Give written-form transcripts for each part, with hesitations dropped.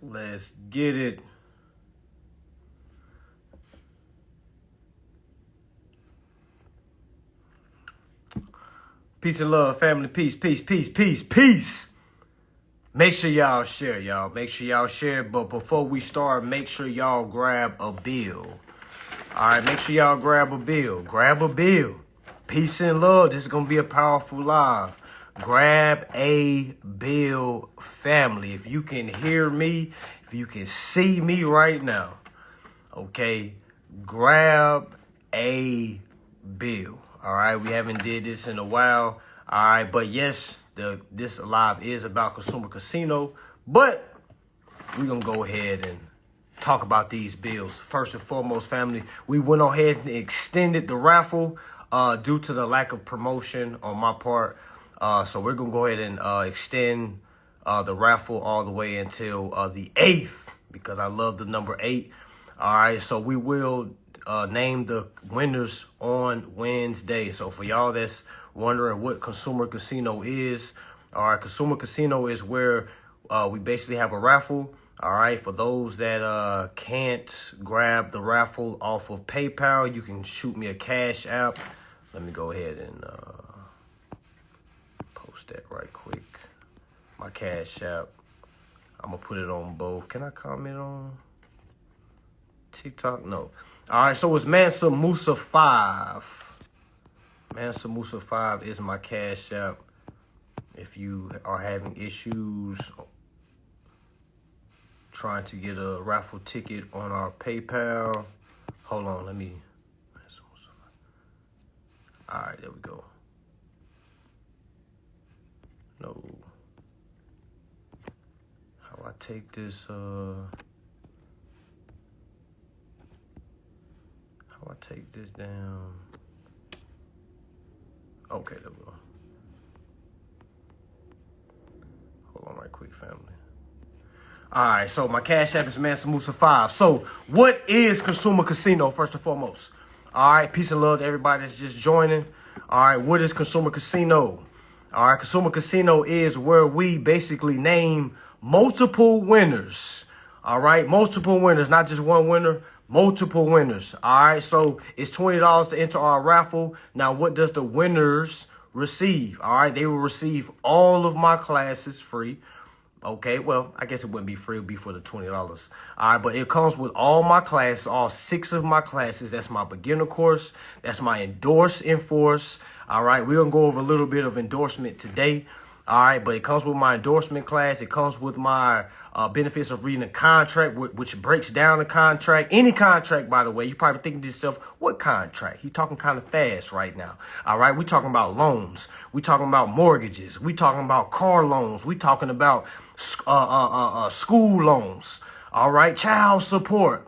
Let's get it. Peace and love, family. Peace, peace, peace, peace, peace. Make sure y'all share, y'all. Make sure y'all share. But before we start, make sure y'all grab a bill. All right, make sure y'all grab a bill. Grab a bill. Peace and love. This is going to be a powerful live. Grab a bill, family. If you can hear me, if you can see me right now, okay, grab a bill. All right, we haven't did this in a while. All right, but yes, this live is about Consumer Casino, but we're going to go ahead and talk about these bills. First and foremost, family, we went ahead and extended the raffle due to the lack of promotion on my part. So we're going to go ahead and extend the raffle all the way until the 8th because I love the number 8. All right, so we will name the winners on Wednesday. So for y'all that's wondering what Consumer Casino is, all right, Consumer Casino is where we basically have a raffle. All right, for those that can't grab the raffle off of PayPal, you can shoot me a Cash App. Let me go ahead and post that right quick. My Cash App. I'm going to put it on both. Can I comment on TikTok? No. All right, so it's Mansa Musa 5. Mansa Musa 5 is my Cash App. If you are having issues trying to get a raffle ticket on our PayPal. Hold on, let me. All right, there we go. No. How I take this, how I take this down. Okay, there we go. Hold on right quick, family. All right, so my Cash App is Mansa Musa 5. So what is Consumer Casino, first and foremost? All right, peace and love to everybody that's just joining. All right, what is Consumer Casino? All right, Consumer Casino is where we basically name multiple winners. All right, multiple winners, not just one winner, multiple winners. All right, so it's $20 to enter our raffle. Now, what does the winners receive? All right, they will receive all of my classes free. Okay, well, I guess it wouldn't be free. It would be for the $20. All right, but it comes with all my classes, all 6 of my classes. That's my beginner course. That's my endorse enforce. All right, we're going to go over a little bit of endorsement today. All right, but it comes with my endorsement class. It comes with my benefits of reading a contract, which breaks down the contract. Any contract, by the way. You're probably thinking to yourself, what contract? He's talking kind of fast right now. All right, we're talking about loans. We're talking about mortgages. We're talking about car loans. We're talking about school loans. All right, child support.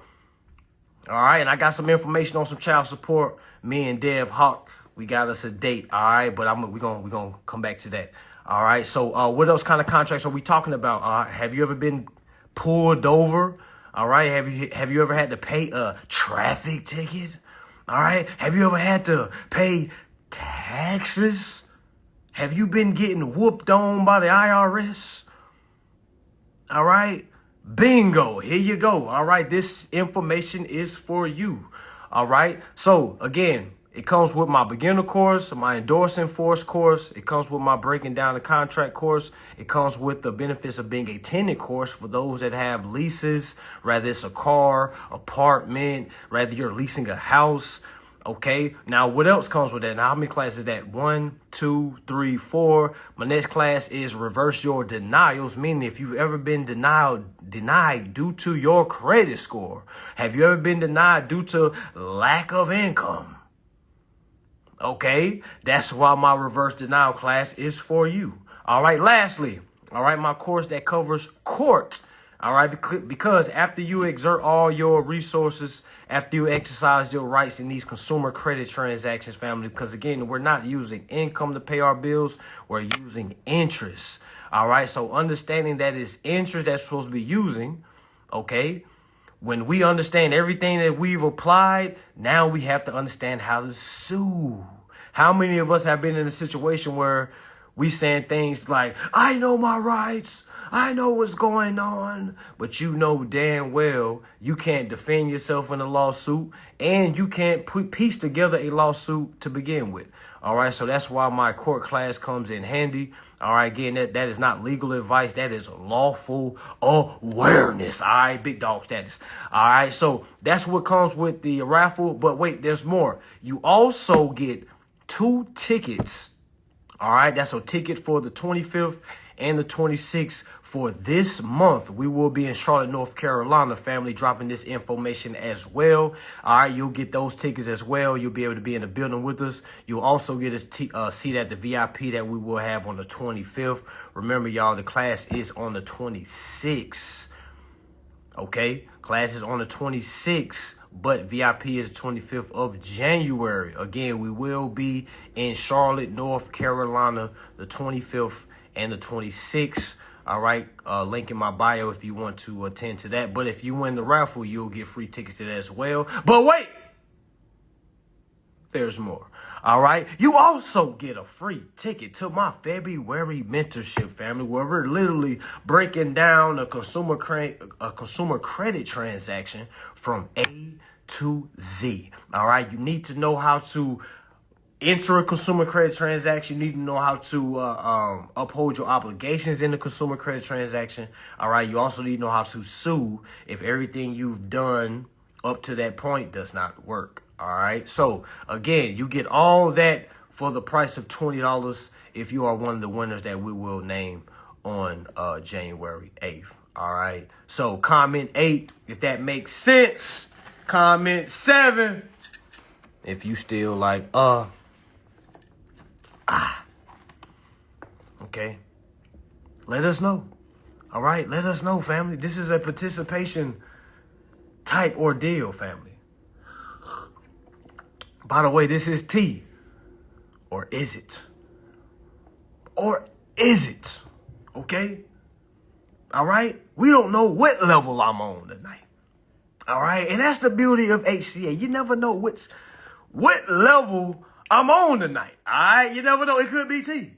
All right, and I got some information on some child support. Me and Dev Hawk, we got us a date. All right, but we're gonna come back to that. All right, so what else kind of contracts are we talking about? Have you ever been pulled over? All right, have you ever had to pay a traffic ticket? All right, have you ever had to pay taxes? Have you been getting whooped on by the IRS? All right, bingo, here you go. All right, this information is for you. All right, so again, it comes with my beginner course, my endorse enforce course. It comes with my breaking down the contract course. It comes with the benefits of being a tenant course for those that have leases, whether it's a car, apartment, whether you're leasing a house. Okay, now what else comes with that? Now, how many classes is that? 1, 2, 3, 4. My next class is reverse your denials, meaning if you've ever been denied due to your credit score. Have you ever been denied due to lack of income? Okay, that's why my reverse denial class is for you. All right, lastly, all right, my course that covers court. All right, because after you exert all your resources, after you exercise your rights in these consumer credit transactions, family, because again, we're not using income to pay our bills, we're using interest. All right, so understanding that it's interest that's supposed to be using, okay, when we understand everything that we've applied, now we have to understand how to sue. How many of us have been in a situation where we saying things like, I know my rights, I know what's going on. But you know damn well you can't defend yourself in a lawsuit, and you can't piece together a lawsuit to begin with. All right, so that's why my court class comes in handy. All right, again, that is not legal advice. That is lawful awareness. All right, big dog status. All right, so that's what comes with the raffle. But wait, there's more. You also get 2 tickets. All right, that's a ticket for the 25th and the 26th for this month. We will be in Charlotte, North Carolina, family, dropping this information as well. All right, you'll get those tickets as well. You'll be able to be in the building with us. You'll also get a seat at the VIP that we will have on the 25th. Remember, y'all, the class is on the 26th. Okay, class is on the 26th. But VIP is the 25th of January. Again, we will be in Charlotte, North Carolina, the 25th and the 26th. All right. Link in my bio if you want to attend to that. But if you win the raffle, you'll get free tickets to that as well. But wait, there's more. All right. You also get a free ticket to my February mentorship, family, where we're literally breaking down a consumer credit transaction from A to Z. All right. You need to know how to enter a consumer credit transaction. You need to know how to uphold your obligations in the consumer credit transaction. All right. You also need to know how to sue if everything you've done up to that point does not work. All right. So again, you get all that for the price of $20 if you are one of the winners that we will name on January 8th. All right. So comment 8 if that makes sense. Comment 7 if you still like okay. Let us know. All right. Let us know, family. This is a participation type ordeal, family. By the way, this is T. Or is it? Or is it? Okay? All right? We don't know what level I'm on tonight. All right? And that's the beauty of HCA. You never know what level I'm on tonight. All right? You never know. It could be T.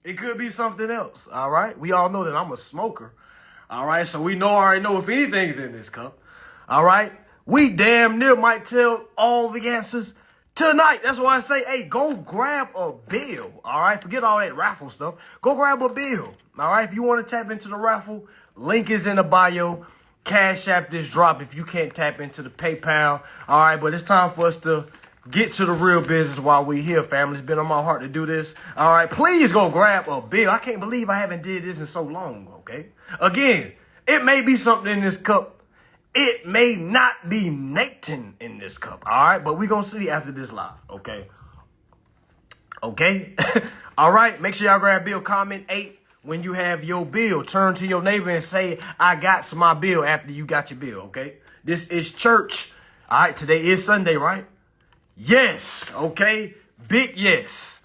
It could be something else. All right? We all know that I'm a smoker. All right? So we already know if anything's in this cup. All right? We damn near might tell all the answers tonight. That's why I say, hey, go grab a bill. All right? Forget all that raffle stuff. Go grab a bill. All right? If you want to tap into the raffle, link is in the bio. Cash App this drop if you can't tap into the PayPal. All right? But it's time for us to get to the real business while we're here, family. It's been on my heart to do this. All right? Please go grab a bill. I can't believe I haven't did this in so long, okay? Again, it may be something in this cup. It may not be Nathan in this cup, all right? But we're going to see after this live, okay? Okay? All right? Make sure y'all grab bill. Comment 8 when you have your bill. Turn to your neighbor and say, I got my bill after you got your bill, okay? This is church. All right? Today is Sunday, right? Yes, okay? Big yes.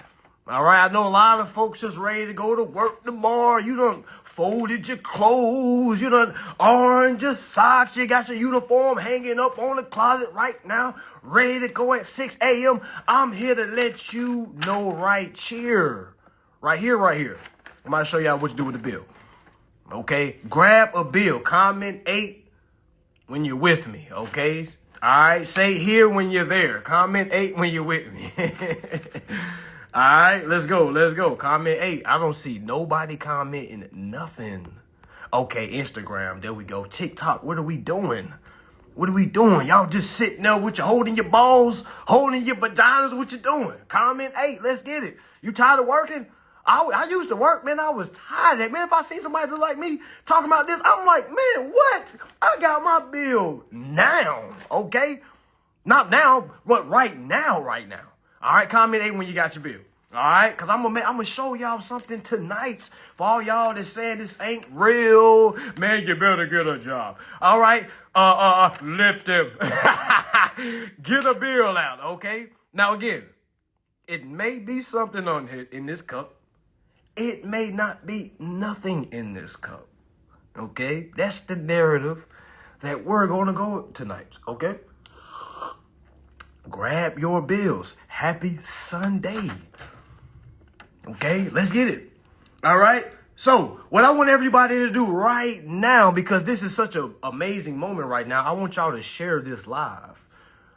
All right? I know a lot of folks just ready to go to work tomorrow. You done folded your clothes, you done orange your socks, you got your uniform hanging up on the closet right now, ready to go at 6 a.m. I'm here to let you know right here. Right here. I'm going to show y'all what to do with the bill. Okay? Grab a bill. Comment 8 when you're with me. Okay? All right? Say here when you're there. Comment 8 when you're with me. All right, let's go. Comment 8. I don't see nobody commenting nothing. Okay, Instagram, there we go. TikTok, what are we doing? Y'all just sitting there with holding your balls, holding your vaginas, what you doing? Comment 8, let's get it. You tired of working? I used to work, man. I was tired of that. Man, if I see somebody just like me talking about this, I'm like, man, what? I got my bill now, okay? Not now, but right now. All right, comment 8 when you got your bill. All right, because I'm gonna show y'all something tonight. For all y'all that saying this ain't real, man, you better get a job. All right, lift them. Get a bill out, okay? Now again, it may be something on here in this cup. It may not be nothing in this cup, okay? That's the narrative that we're gonna go tonight, okay? Grab your bills. Happy Sunday. Okay, let's get it. All right. So what I want everybody to do right now, because this is such an amazing moment right now, I want y'all to share this live.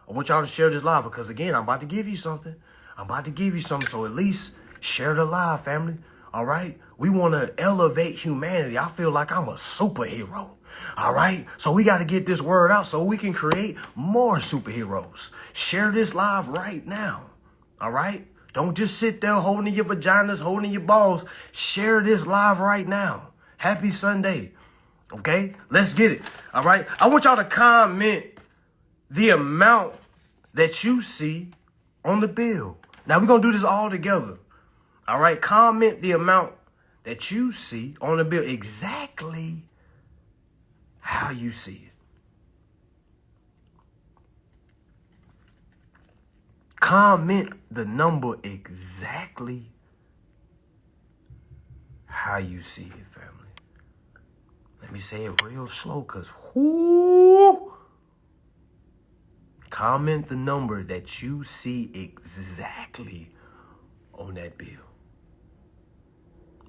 I want y'all to share this live because, again, I'm about to give you something. I'm about to give you something. So at least share the live, family. All right? We want to elevate humanity. I feel like I'm a superhero. All right? So we got to get this word out so we can create more superheroes. Share this live right now. All right? Don't just sit there holding your vaginas, holding your balls. Share this live right now. Happy Sunday. Okay? Let's get it. All right? I want y'all to comment the amount that you see on the bill. Now, we're going to do this all together. All right? Comment the amount that you see on the bill. Exactly how you see it. Comment the number exactly how you see it, family. Let me say it real slow, because whoo! Comment the number that you see exactly on that bill.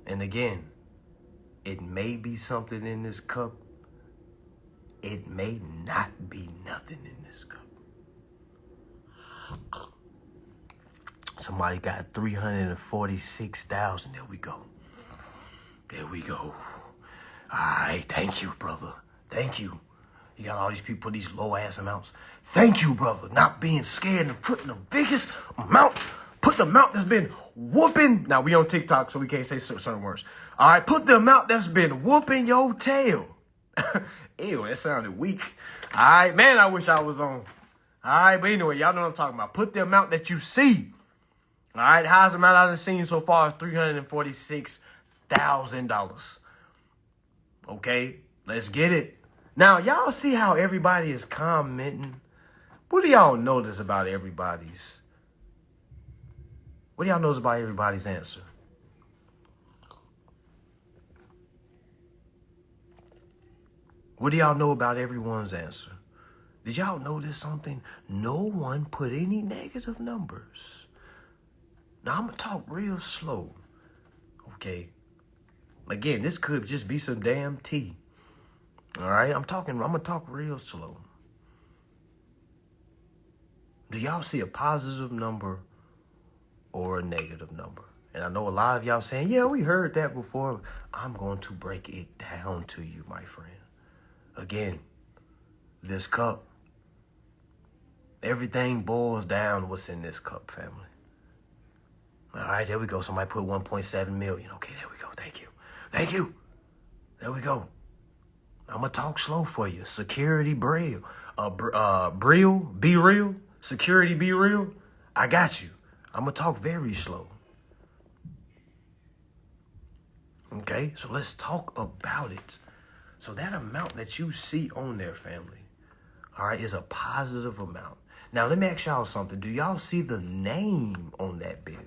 And again, it may be something in this cup. It may not be nothing in this cup. Somebody got 346,000. There we go. There we go. All right. Thank you, brother. Thank you. You got all these people put these low ass amounts. Thank you, brother. Not being scared and putting the biggest amount. Put the amount that's been whooping. Now, we on TikTok, so we can't say certain words. All right. Put the amount that's been whooping your tail. Ew, that sounded weak. All right. Man, I wish I was on. All right. But anyway, y'all know what I'm talking about. Put the amount that you see. All right. Highest amount I've seen so far is $346,000. Okay. Let's get it. Now, y'all see how everybody is commenting? What do y'all notice about everybody's? What do y'all notice about everybody's answer? What do y'all know about everyone's answer? Did y'all notice something? No one put any negative numbers. Now, I'm going to talk real slow. Okay? Again, this could just be some damn tea. All right? I'm going to talk real slow. Do y'all see a positive number or a negative number? And I know a lot of y'all saying, yeah, we heard that before. I'm going to break it down to you, my friend. Again, this cup, everything boils down to what's in this cup, family. All right, there we go. Somebody put 1.7 million. Okay, there we go. Thank you. Thank you. There we go. I'm going to talk slow for you. Security Brill. Brill, be real. Security, be real. I got you. I'm going to talk very slow. Okay, so let's talk about it. So that amount that you see on there, family, all right, is a positive amount. Now, let me ask y'all something. Do y'all see the name on that bill?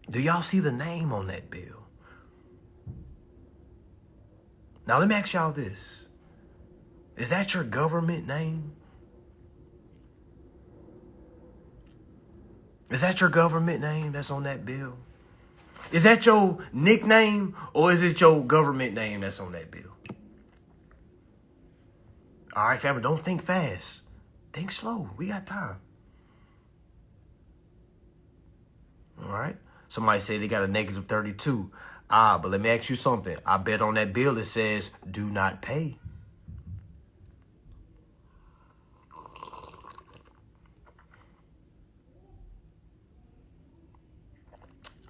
Do y'all see the name on that bill? Now, let me ask y'all this. Is that your government name? Is that your government name that's on that bill? Is that your nickname or is it your government name that's on that bill? All right, family, don't think fast. Think slow. We got time. All right. Somebody say they got a negative 32. But let me ask you something. I bet on that bill it says do not pay.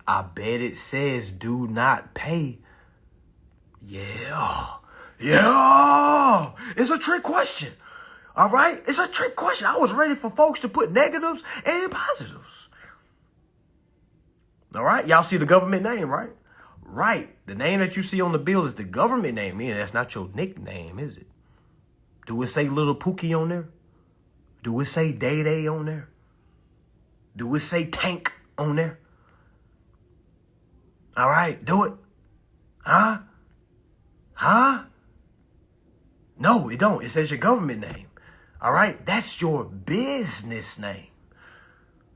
I bet it says do not pay. Yeah. Yeah. It's a trick question. All right? It's a trick question. I was ready for folks to put negatives and positives. All right? Y'all see the government name, right? Right. The name that you see on the bill is the government name. Yeah, that's not your nickname, is it? Do it say Little Pookie on there? Do it say Day Day on there? Do it say Tank on there? All right, do it. Huh? Huh? No, it don't. It says your government name. All right? That's your business name.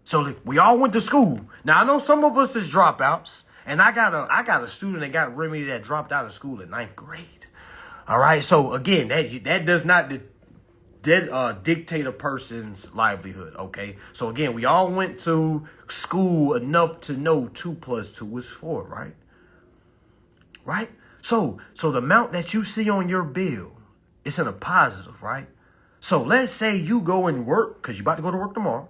So we all went to school. Now I know some of us is dropouts, and I got a student that got Remy that dropped out of school in 9th grade. All right. So again, that does not dictate a person's livelihood. Okay. So again, we all went to school enough to know 2 + 2 is 4, right? Right. So the amount that you see on your bill, it's in a positive, right? So let's say you go and work, because you're about to go to work tomorrow.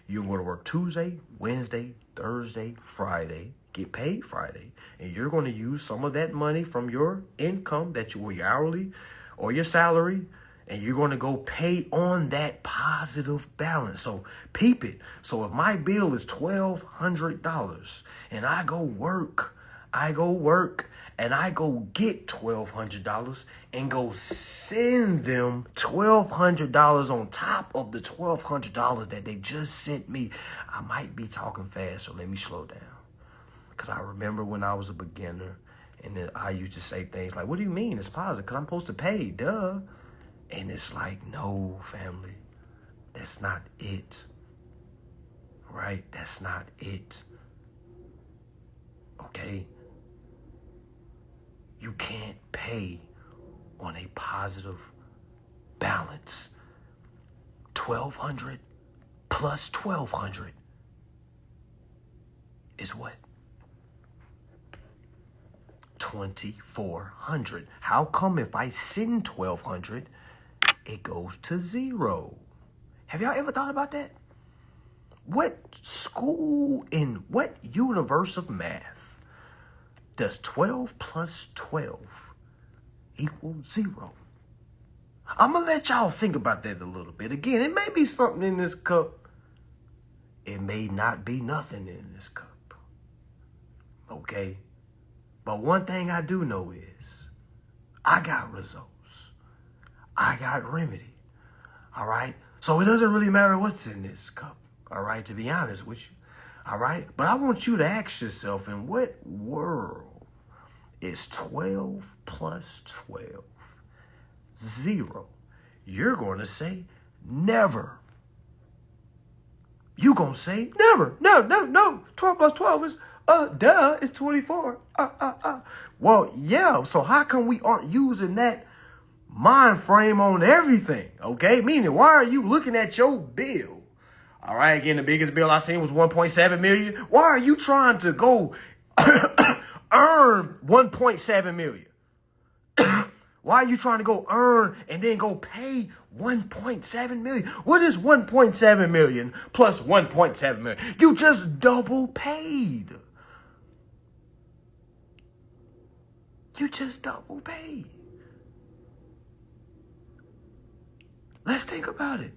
You can go to work Tuesday, Wednesday, Thursday, Friday, get paid Friday, and you're going to use some of that money from your income that you or your hourly or your salary, and you're going to go pay on that positive balance. So peep it. So if my bill is $1,200 and I go work, and I go get $1,200 and go send them $1,200 on top of the $1,200 that they just sent me. I might be talking fast, so let me slow down. Because I remember when I was a beginner, and then I used to say things like, what do you mean it's positive? Because I'm supposed to pay, duh. And it's like, no, family, that's not it. Right? That's not it. Okay? You can't pay on a positive balance. 1,200 plus 1,200 is what? 2,400. How come if I send 1,200, it goes to 0? Have y'all ever thought about that? What school in what universe of math does 12 plus 12 equal 0? I'm going to let y'all think about that a little bit. Again, it may be something in this cup. It may not be nothing in this cup. Okay? But one thing I do know is I got results. I got remedy. All right? So it doesn't really matter what's in this cup. All right? To be honest with you. All right? But I want you to ask yourself, in what world is 12 plus 12 0? You're going to say never. You're going to say never. No. 12 plus 12 is, duh, it's 24. Well, yeah. So how come we aren't using that mind frame on everything? Okay? Meaning, why are you looking at your bill? All right, again, the biggest bill I seen was $1.7 million. Why are you trying to go earn $1.7 million? Why are you trying to go earn and then go pay $1.7 million? What is $1.7 million plus $1.7 million? You just double paid. You just double paid. Let's think about it.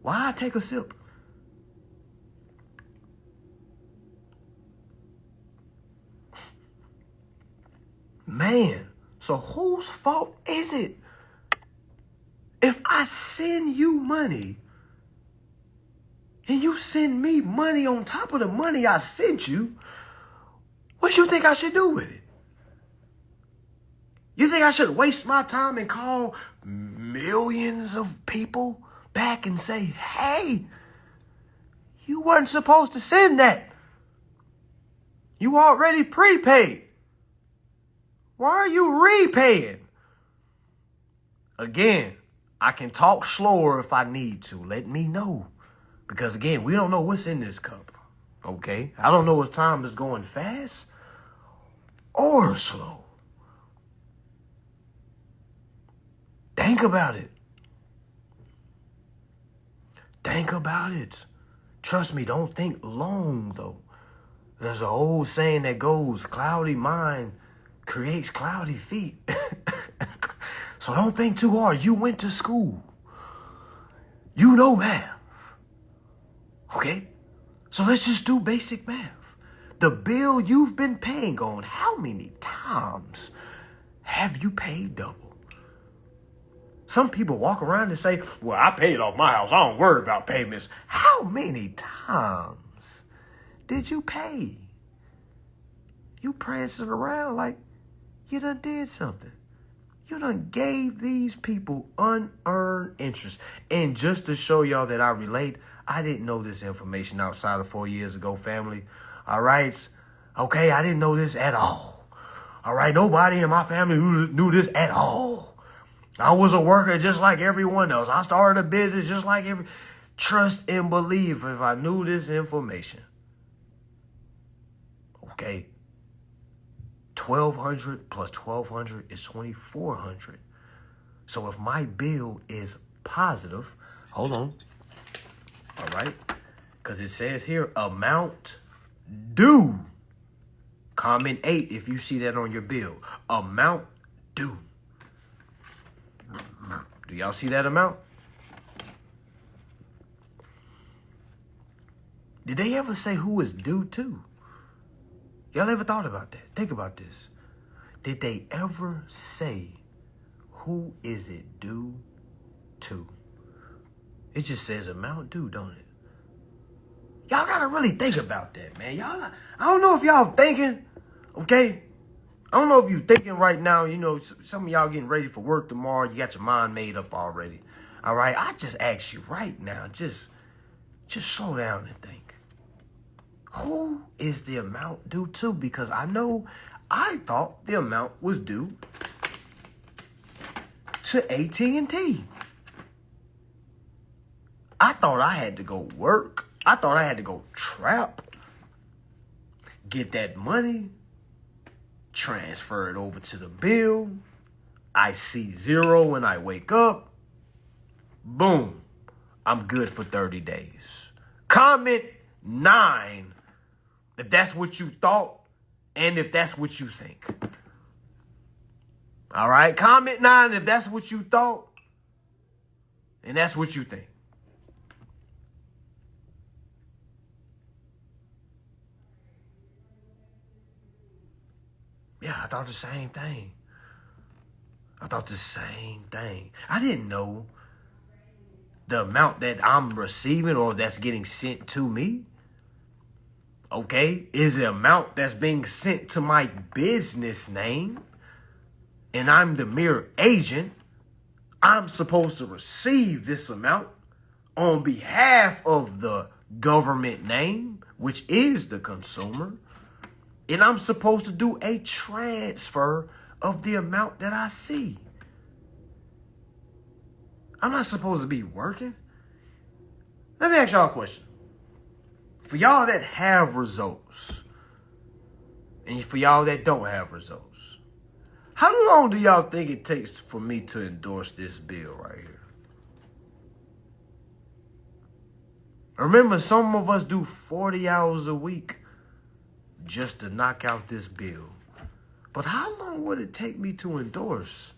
Why take a sip? Man, so whose fault is it if I send you money and you send me money on top of the money I sent you? What you think I should do with it? You think I should waste my time and call millions of people back and say, hey, you weren't supposed to send that. You already prepaid. Why are you repaying? Again, I can talk slower if I need to. Let me know. Because again, we don't know what's in this cup. Okay? I don't know if time is going fast or slow. Think about it. Think about it. Trust me, don't think long, though. There's an old saying that goes, cloudy mind creates cloudy feet. So don't think too hard. You went to school. You know math. Okay? So let's just do basic math. The bill you've been paying on, how many times have you paid double? Some people walk around and say, well, I paid off my house. I don't worry about payments. How many times did you pay? You prancing around like you done did something. You done gave these people unearned interest. And just to show y'all that I relate, I didn't know this information outside of 4 years ago, family. All right? Okay, I didn't know this at all. All right, nobody in my family knew this at all. I was a worker just like everyone else. I started a business just like trust and believe if I knew this information. Okay. 1,200 plus 1,200 is 2,400. So if my bill is positive, hold on. All right. Because it says here, amount due. Comment 8 if you see that on your bill. Amount due. Do y'all see that amount? Did they ever say who is due to? Y'all ever thought about that? Think about this. Did they ever say who is it due to? It just says amount due, don't it? Y'all gotta really think about that, man. I don't know if y'all thinking, okay? I don't know if you thinking right now, you know, some of y'all getting ready for work tomorrow. You got your mind made up already. All right? I just ask you right now, just slow down and think. Who is the amount due to? Because I thought the amount was due to AT&T. I thought I had to go work. I thought I had to go trap, get that money, transfer it over to the bill. I see zero when I wake up. Boom. I'm good for 30 days. Comment 9 if that's what you thought and if that's what you think. All right? Comment 9 if that's what you thought and that's what you think. Yeah, I thought the same thing. I didn't know the amount that I'm receiving or that's getting sent to me. Okay, is the amount that's being sent to my business name and I'm the mere agent. I'm supposed to receive this amount on behalf of the government name, which is the consumer. And I'm supposed to do a transfer of the amount that I see. I'm not supposed to be working. Let me ask y'all a question. For y'all that have results, and for y'all that don't have results, how long do y'all think it takes for me to endorse this bill right here? Remember, some of us do 40 hours a week just to knock out this bill. But how long would it take me to endorse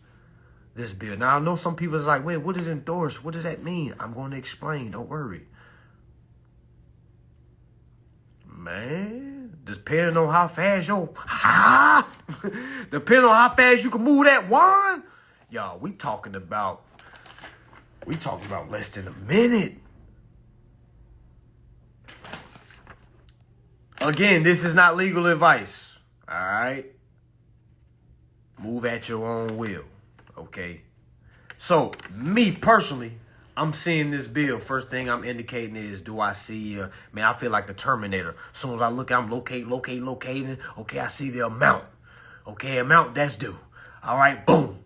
this bill? Now, I know some people is like, wait, what is endorse? What does that mean? I'm going to explain. Don't worry. Man, depending on how fast depending on how fast you can move that wand, y'all, we talking about less than a minute. Again, this is not legal advice. All right? Move at your own will. Okay? So, me personally, I'm seeing this bill. First thing I'm indicating is, do I see, man, I feel like the Terminator. As soon as I look, I'm locating. Okay, I see the amount. Okay, amount that's due. All right, boom.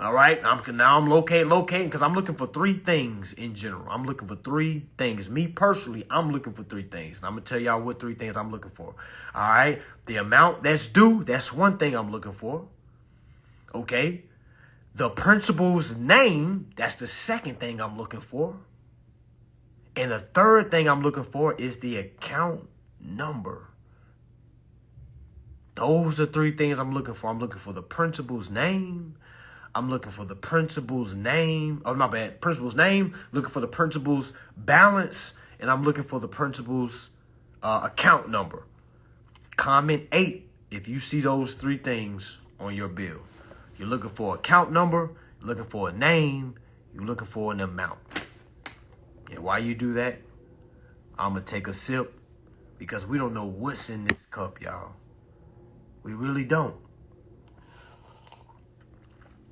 All right, I'm locating because I'm looking for 3 things in general. I'm looking for 3 things. Me personally, I'm looking for 3 things. And I'm going to tell y'all what 3 things I'm looking for. All right, the amount that's due, that's one thing I'm looking for. Okay, the principal's name, that's the second thing I'm looking for. And the third thing I'm looking for is the account number. Those are 3 things I'm looking for. I'm looking for the principal's name. I'm looking for the principal's name. Oh, my bad. Principal's name. Looking for the principal's balance. And I'm looking for the principal's account number. Comment 8 if you see those 3 things on your bill. You're looking for account number. You're looking for a name. You're looking for an amount. And while you do that, I'm going to take a sip because we don't know what's in this cup, y'all. We really don't.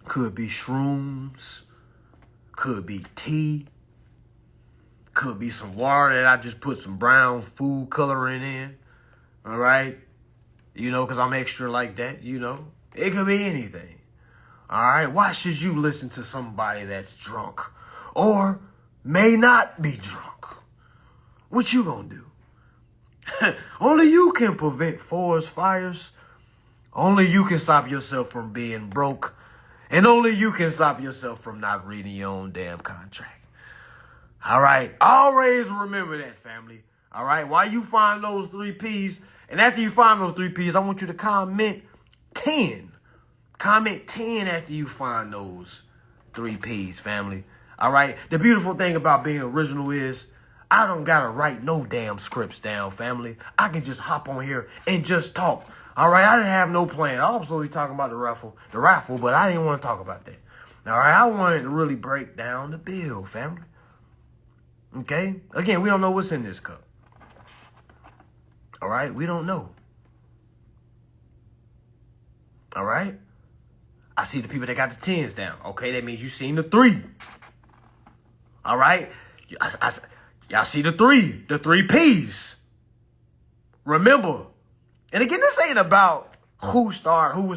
Could be shrooms. Could be tea. Could be some water that I just put some brown food coloring in. All right? You know, because I'm extra like that, you know. It could be anything. All right? Why should you listen to somebody that's drunk or may not be drunk? What you gonna do? Only you can prevent forest fires. Only you can stop yourself from being broke. And only you can stop yourself from not reading your own damn contract. All right? Always remember that, family. All right? While you find those 3 P's, and after you find those 3 P's, I want you to comment 10. Comment 10 after you find those 3 P's, family. All right? The beautiful thing about being original is I don't got to write no damn scripts down, family. I can just hop on here and just talk. All right? I didn't have no plan. I was supposed to be talking about the raffle, but I didn't want to talk about that. All right? I wanted to really break down the bill, family. Okay? Again, we don't know what's in this cup. All right? We don't know. All right? I see the people that got the 10s down. Okay, that means you seen the 3. All right? Y'all see the 3 P's. Remember. And again, this ain't about who was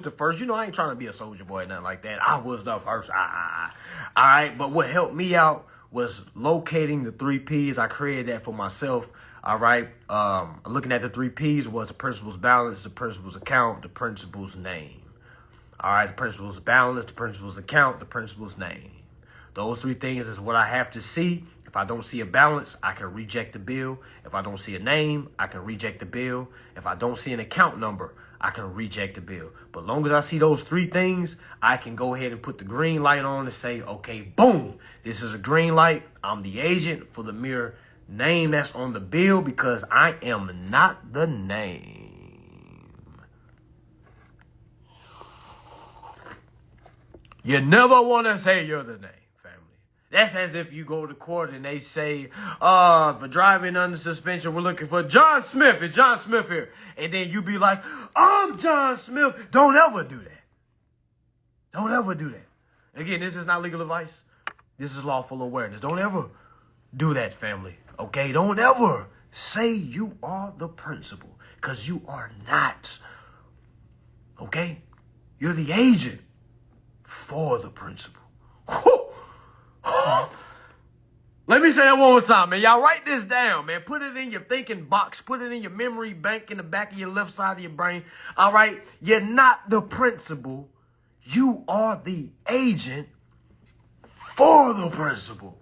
the first. You know, I ain't trying to be a soldier boy or nothing like that. I was the first. All right? But what helped me out was locating the 3 P's. I created that for myself. All right. Looking at the 3 P's was the principal's balance, the principal's account, the principal's name. All right. The principal's balance, the principal's account, the principal's name. Those 3 things is what I have to see. If I don't see a balance, I can reject the bill. If I don't see a name, I can reject the bill. If I don't see an account number, I can reject the bill. But long as I see those 3 things, I can go ahead and put the green light on and say, okay, boom, this is a green light. I'm the agent for the mere name that's on the bill because I am not the name. You never want to say you're the name, family. That's as if you go to court and they say, for driving under suspension, we're looking for John Smith. It's John Smith here. And then you be like, I'm John Smith. Don't ever do that. Don't ever do that. Again, this is not legal advice. This is lawful awareness. Don't ever do that, family. Okay? Don't ever say you are the principal because you are not. Okay? You're the agent for the principal. Let me say that one more time, man. Y'all write this down, man. Put it in your thinking box. Put it in your memory bank in the back of your left side of your brain. All right? You're not the principal. You are the agent for the principal.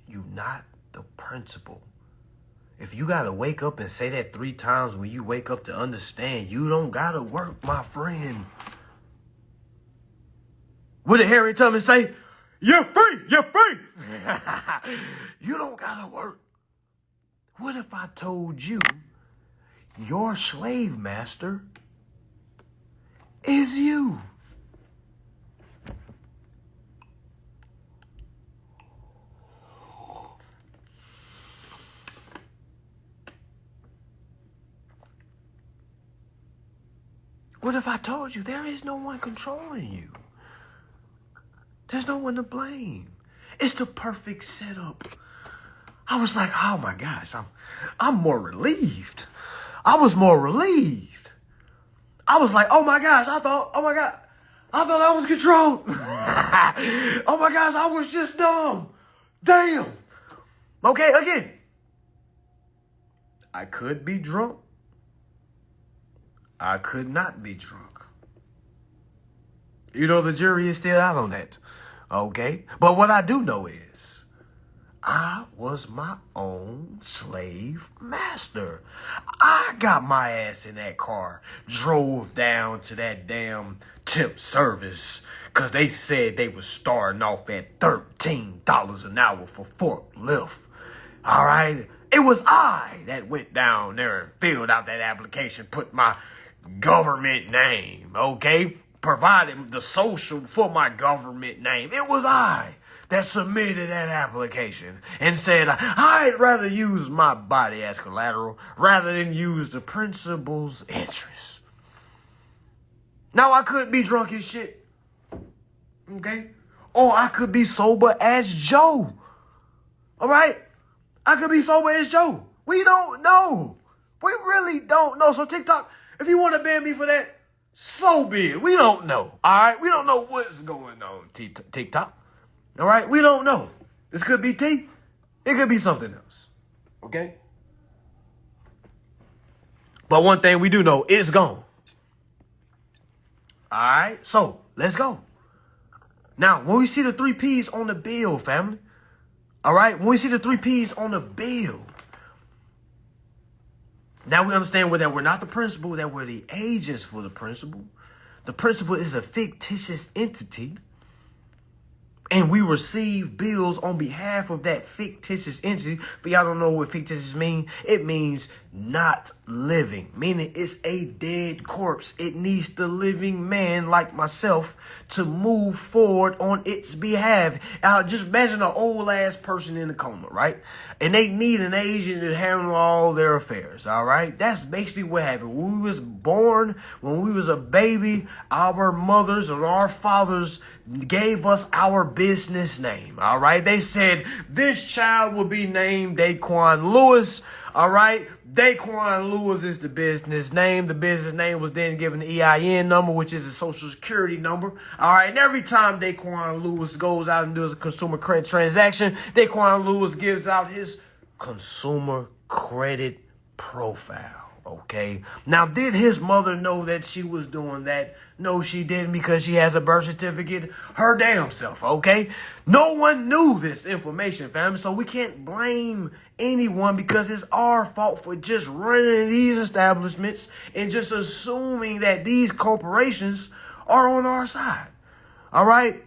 You're not the principal. If you got to wake up and say that 3 times when you wake up to understand, you don't got to work, my friend. What did Harry Tubman say? You're free. You're free. You don't got to work. What if I told you your slave master is you? What if I told you there is no one controlling you? There's no one to blame. It's the perfect setup. I was like, oh my gosh, I'm more relieved. I was more relieved. I was like, oh my gosh, I thought I was controlled. Oh my gosh, I was just dumb. Damn. Okay, again. I could be drunk. I could not be drunk. You know, the jury is still out on that. Okay? But what I do know is I was my own slave master. I got my ass in that car, drove down to that damn tip service because they said they was starting off at $13 an hour for forklift. All right? It was I that went down there and filled out that application, put my government name, okay? Provided the social for my government name. It was I that submitted that application and said, I'd rather use my body as collateral rather than use the principal's interest. Now, I could be drunk as shit, okay? Or I could be sober as Joe, all right? I could be sober as Joe. We don't know. We really don't know. So TikTok, if you want to ban me for that, so be it. We don't know, all right? We don't know what's going on, TikTok, all right? We don't know. This could be T. It could be something else, okay? But one thing we do know, it's gone. All right, so let's go. Now, when we see the 3 P's on the bill, family, all right, when we see the 3 P's on the bill, now we understand that we're not the principal, that we're the agents for the principal. The principal is a fictitious entity, and we receive bills on behalf of that fictitious entity. If y'all don't know what fictitious means, it means not living, meaning it's a dead corpse. It needs the living man like myself to move forward on its behalf. Just imagine an old ass person in a coma, right? And they need an agent to handle all their affairs, all right? That's basically what happened. When we was born, when we was a baby, our mothers or our fathers gave us our business name, all right? They said, this child will be named Daquan Lewis, all right? Daquan Lewis is the business name. The business name was then given the EIN number, which is a social security number. All right. And every time Daquan Lewis goes out and does a consumer credit transaction, Daquan Lewis gives out his consumer credit profile. Okay. Now, did his mother know that she was doing that? No, she didn't, because she has a birth certificate her damn self. Okay. No one knew this information, family. So we can't blame anyone because it's our fault for just running these establishments and just assuming that these corporations are on our side. All right.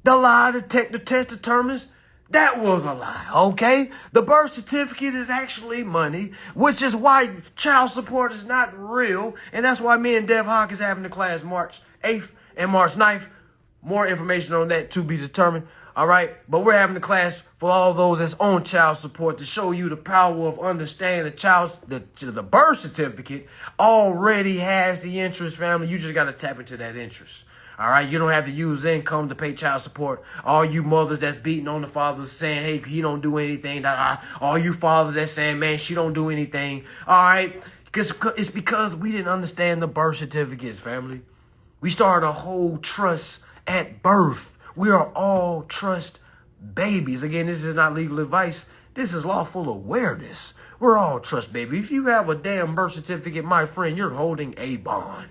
The lie detector test determines that was a lie, okay? The birth certificate is actually money, which is why child support is not real. And that's why me and Dev Hawk is having the class March 8th and March 9th. More information on that to be determined, all right? But we're having the class for all those that's on child support to show you the power of understanding the birth certificate already has the interest, family. You just got to tap into that interest. All right, you don't have to use income to pay child support. All you mothers that's beating on the fathers saying, hey, he don't do anything. All you fathers that's saying, man, she don't do anything. All right, because it's because we didn't understand the birth certificates, family. We started a whole trust at birth. We are all trust babies. Again, this is not legal advice. This is lawful awareness. We're all trust babies. If you have a damn birth certificate, my friend, you're holding a bond.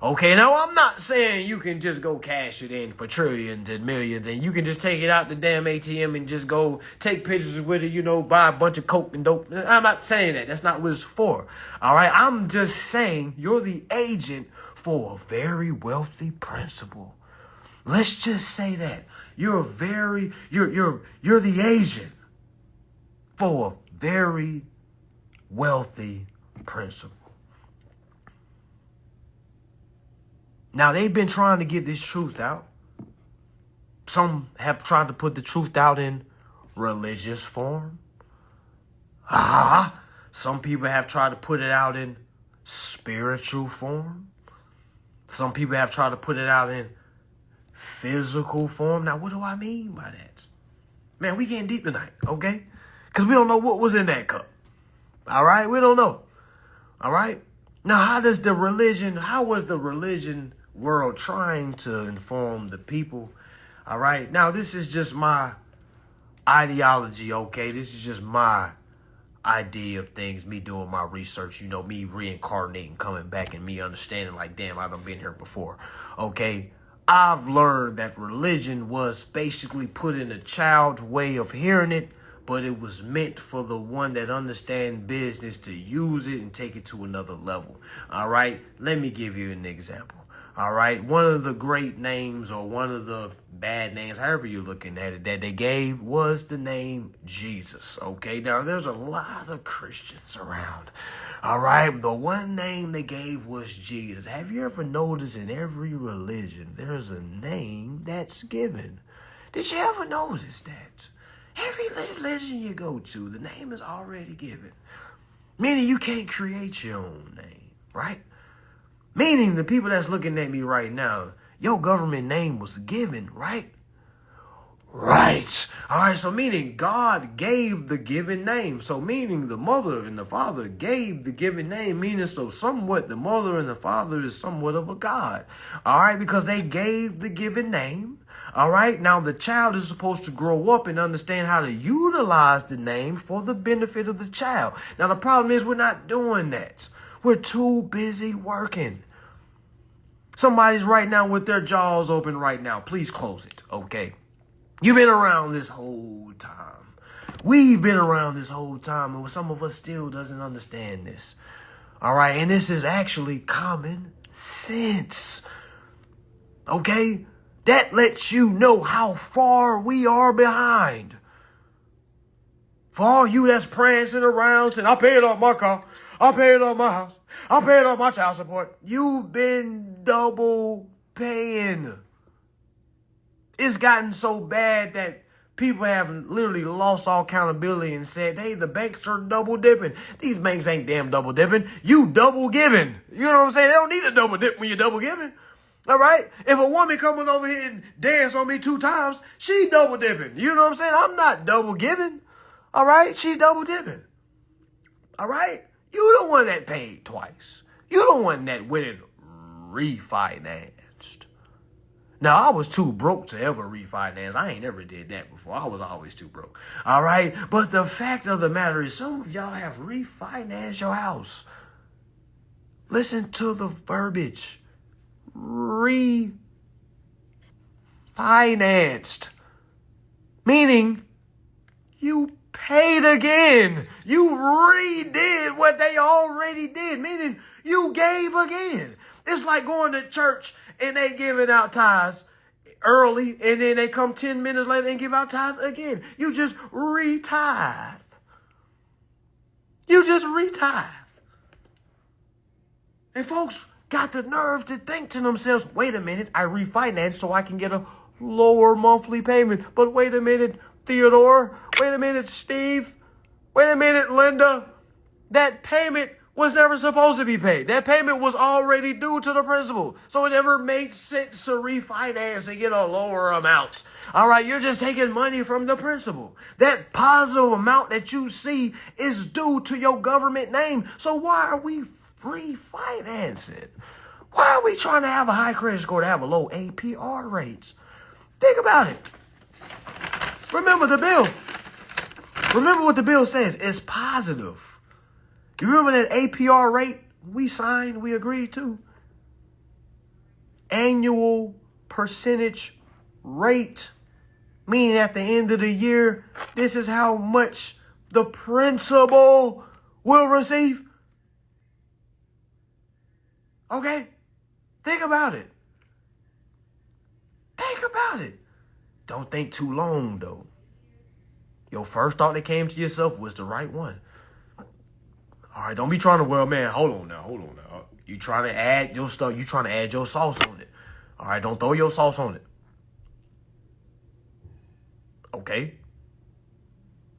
Okay, now I'm not saying you can just go cash it in for trillions and millions and you can just take it out the damn ATM and just go take pictures with it, buy a bunch of coke and dope. I'm not saying that. That's not what it's for. All right, I'm just saying you're the agent for a very wealthy principal. Let's just say that. You're the agent for a very wealthy principal. Now, they've been trying to get this truth out. Some have tried to put the truth out in religious form. Some people have tried to put it out in spiritual form. Some people have tried to put it out in physical form. Now, what do I mean by that? Man, we getting deep tonight, okay? Because we don't know what was in that cup. All right? We don't know. All right? Now, how was the religion world trying to inform the people? All right. Now, this is just my ideology, okay? This is just my idea of things, me doing my research, me reincarnating, coming back, and me understanding like, damn, I done been here before, okay? I've learned that religion was basically put in a child's way of hearing it, but it was meant for the one that understands business to use it and take it to another level. All right. Let me give you an example. All right. One of the great names, or one of the bad names, however you're looking at it, that they gave was the name Jesus. Okay. Now, there's a lot of Christians around. All right. The one name they gave was Jesus. Have you ever noticed in every religion, there's a name that's given? Did you ever notice that every religion you go to, the name is already given? Meaning you can't create your own name, right? Meaning the people that's looking at me right now, your government name was given, right? Right. All right, so meaning God gave the given name. So meaning the mother and the father gave the given name, meaning so somewhat the mother and the father is somewhat of a God. All right, because they gave the given name. All right, now the child is supposed to grow up and understand how to utilize the name for the benefit of the child. Now the problem is we're not doing that. We're too busy working. Somebody's right now with their jaws open right now. Please close it, okay? You've been around this whole time. We've been around this whole time, and some of us still doesn't understand this. All right, and this is actually common sense. Okay? That lets you know how far we are behind. For all you that's prancing around saying, I paid off my car, I paid off my house, I paid off my child support. You've been double paying. It's gotten so bad that people have literally lost all accountability and said, hey, the banks are double dipping. These banks ain't damn double dipping. You double giving. You know what I'm saying? They don't need to double dip when you're double giving. All right? If a woman coming over here and dance on me 2 times, she double dipping. You know what I'm saying? I'm not double giving. All right? She's double dipping. All right? You the one that paid twice. You the one that went and refinanced. Now, I was too broke to ever refinance. I ain't ever did that before. I was always too broke. All right? But the fact of the matter is some of y'all have refinanced your house. Listen to the verbiage. Refinanced. Meaning you paid again. You redid what they already did. Meaning you gave again. It's like going to church and they giving out tithes early, and then they come 10 minutes later and give out tithes again. You just retithe. You just retithe. And folks got the nerve to think to themselves, wait a minute, I refinanced so I can get a lower monthly payment. But wait a minute, Theodore. Wait a minute, Steve. Wait a minute, Linda. That payment was never supposed to be paid. That payment was already due to the principal. So it never made sense to refinance and get a lower amount. All right, you're just taking money from the principal. That positive amount that you see is due to your government name. So why are we refinancing? Why are we trying to have a high credit score to have a low APR rates? Think about it. Remember the bill. Remember what the bill says. It's positive. You remember that APR rate we signed, we agreed to? Annual percentage rate. Meaning at the end of the year, this is how much the principal will receive. Okay? Think about it. Think about it. Don't think too long, though. Your first thought that came to yourself was the right one. All right, don't be trying to, well, man, hold on now. You trying to add your stuff, you trying to add your sauce on it. All right, don't throw your sauce on it. Okay?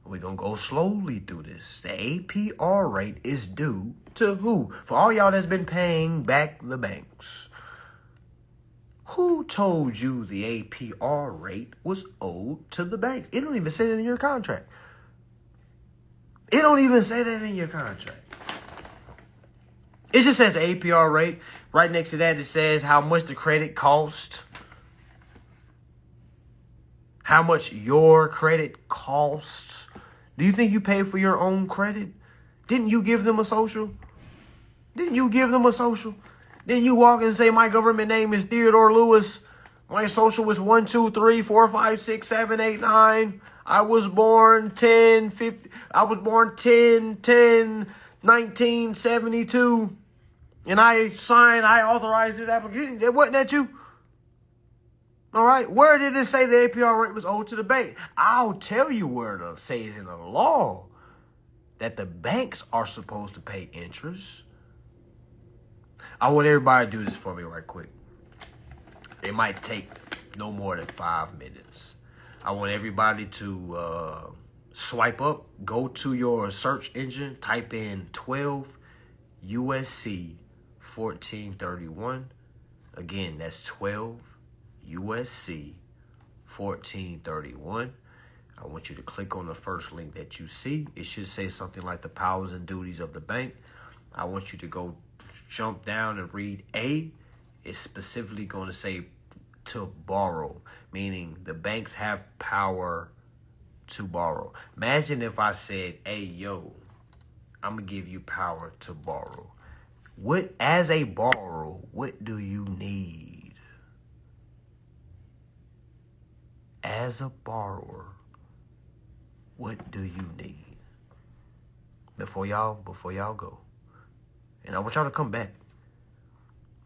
We're going to go slowly through this. The APR rate is due to who? For all y'all that's been paying back the banks. Who told you the APR rate was owed to the bank? It don't even say that in your contract. It don't even say that in your contract. It just says the APR rate. Right next to that, it says how much the credit cost. How much your credit costs. Do you think you pay for your own credit? Didn't you give them a social? Didn't you give them a social? Then you walk in and say, my government name is Theodore Lewis. My social was 1, 2, 3, 4, 5, 6, 7, 8, 9. I was born 10, 50. I was born 10, 10, 1972. And I authorized this application. Wasn't that you? All right. Where did it say the APR rate was owed to the bank? I'll tell you where it says in the law that the banks are supposed to pay interest. I want everybody to do this for me right quick. It might take no more than 5 minutes. I want everybody to swipe up, go to your search engine, type in 12 USC 1431. Again, that's 12 USC 1431. I want you to click on the first link that you see. It should say something like the powers and duties of the bank. I want you to go jump down and read A. It's specifically going to say to borrow, meaning the banks have power to borrow. Imagine if I said, hey, yo, I'm going to give you power to borrow. As a borrower, what do you need? As a borrower, what do you need? Before y'all go. And I want y'all to come back.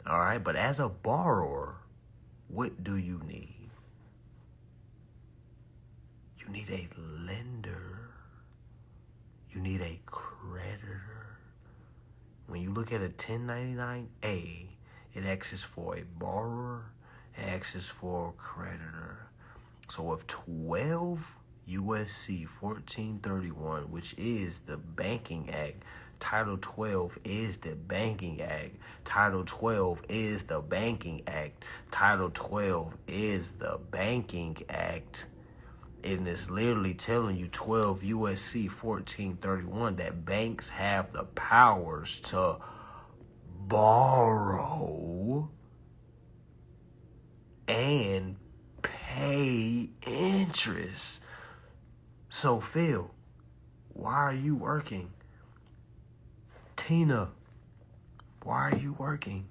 All right, but as a borrower, what do you need? You need a lender. You need a creditor. When you look at a 1099-A, it asks for a borrower, it asks for a creditor. So if 12 USC 1431, which is the Banking Act, Title 12 is the Banking Act, Title 12 is the Banking Act, Title 12 is the Banking Act, and it's literally telling you 12 USC 1431 that banks have the powers to borrow and pay interest. So Phil, why are you working? Tina, why are you working?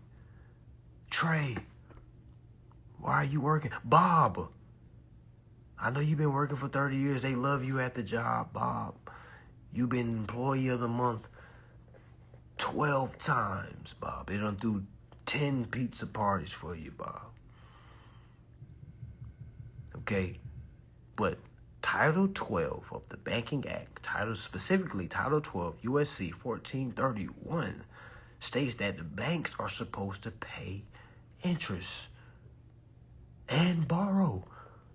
Trey, why are you working? Bob, I know you've been working for 30 years. They love you at the job, Bob. You've been Employee of the Month 12 times, Bob. They done threw 10 pizza parties for you, Bob. Okay, but Title 12 of the Banking Act, specifically Title 12 USC 1431, states that the banks are supposed to pay interest and borrow.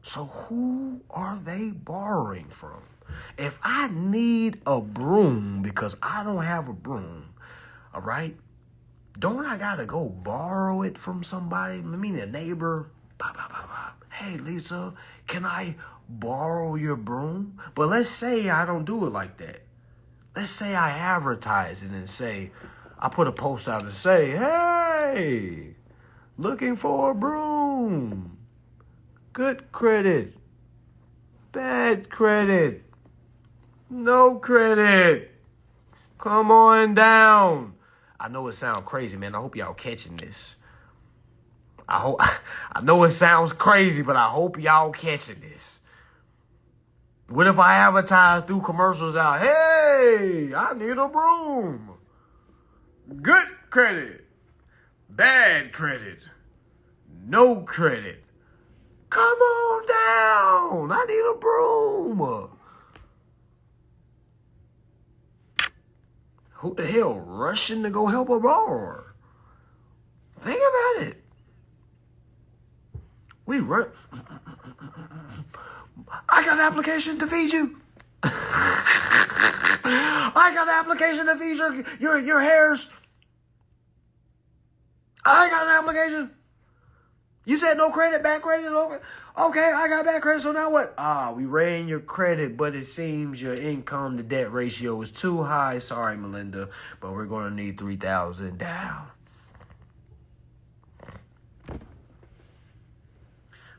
So who are they borrowing from? If I need a broom because I don't have a broom, all right, don't I gotta go borrow it from somebody? I mean, a neighbor. Bop, bop, bop, bop. Hey, Lisa, can I borrow your broom? But let's say I don't do it like that. Let's say I advertise it and say, I put a post out and say, hey, looking for a broom. Good credit, bad credit, no credit. Come on down. I know it sounds crazy, man. I hope y'all catching this. I know it sounds crazy, but I hope y'all catching this. What if I advertise through commercials out? Hey, I need a broom. Good credit, bad credit, no credit. Come on down. I need a broom. Who the hell rushing to go help a borrower? Think about it. I got an application to feed you. I got an application to feed your hairs. I got an application. You said no credit, bad credit, no credit. Okay, I got bad credit, so now what? We ran your credit, but it seems your income to debt ratio is too high. Sorry, Melinda, but we're going to need $3,000 down.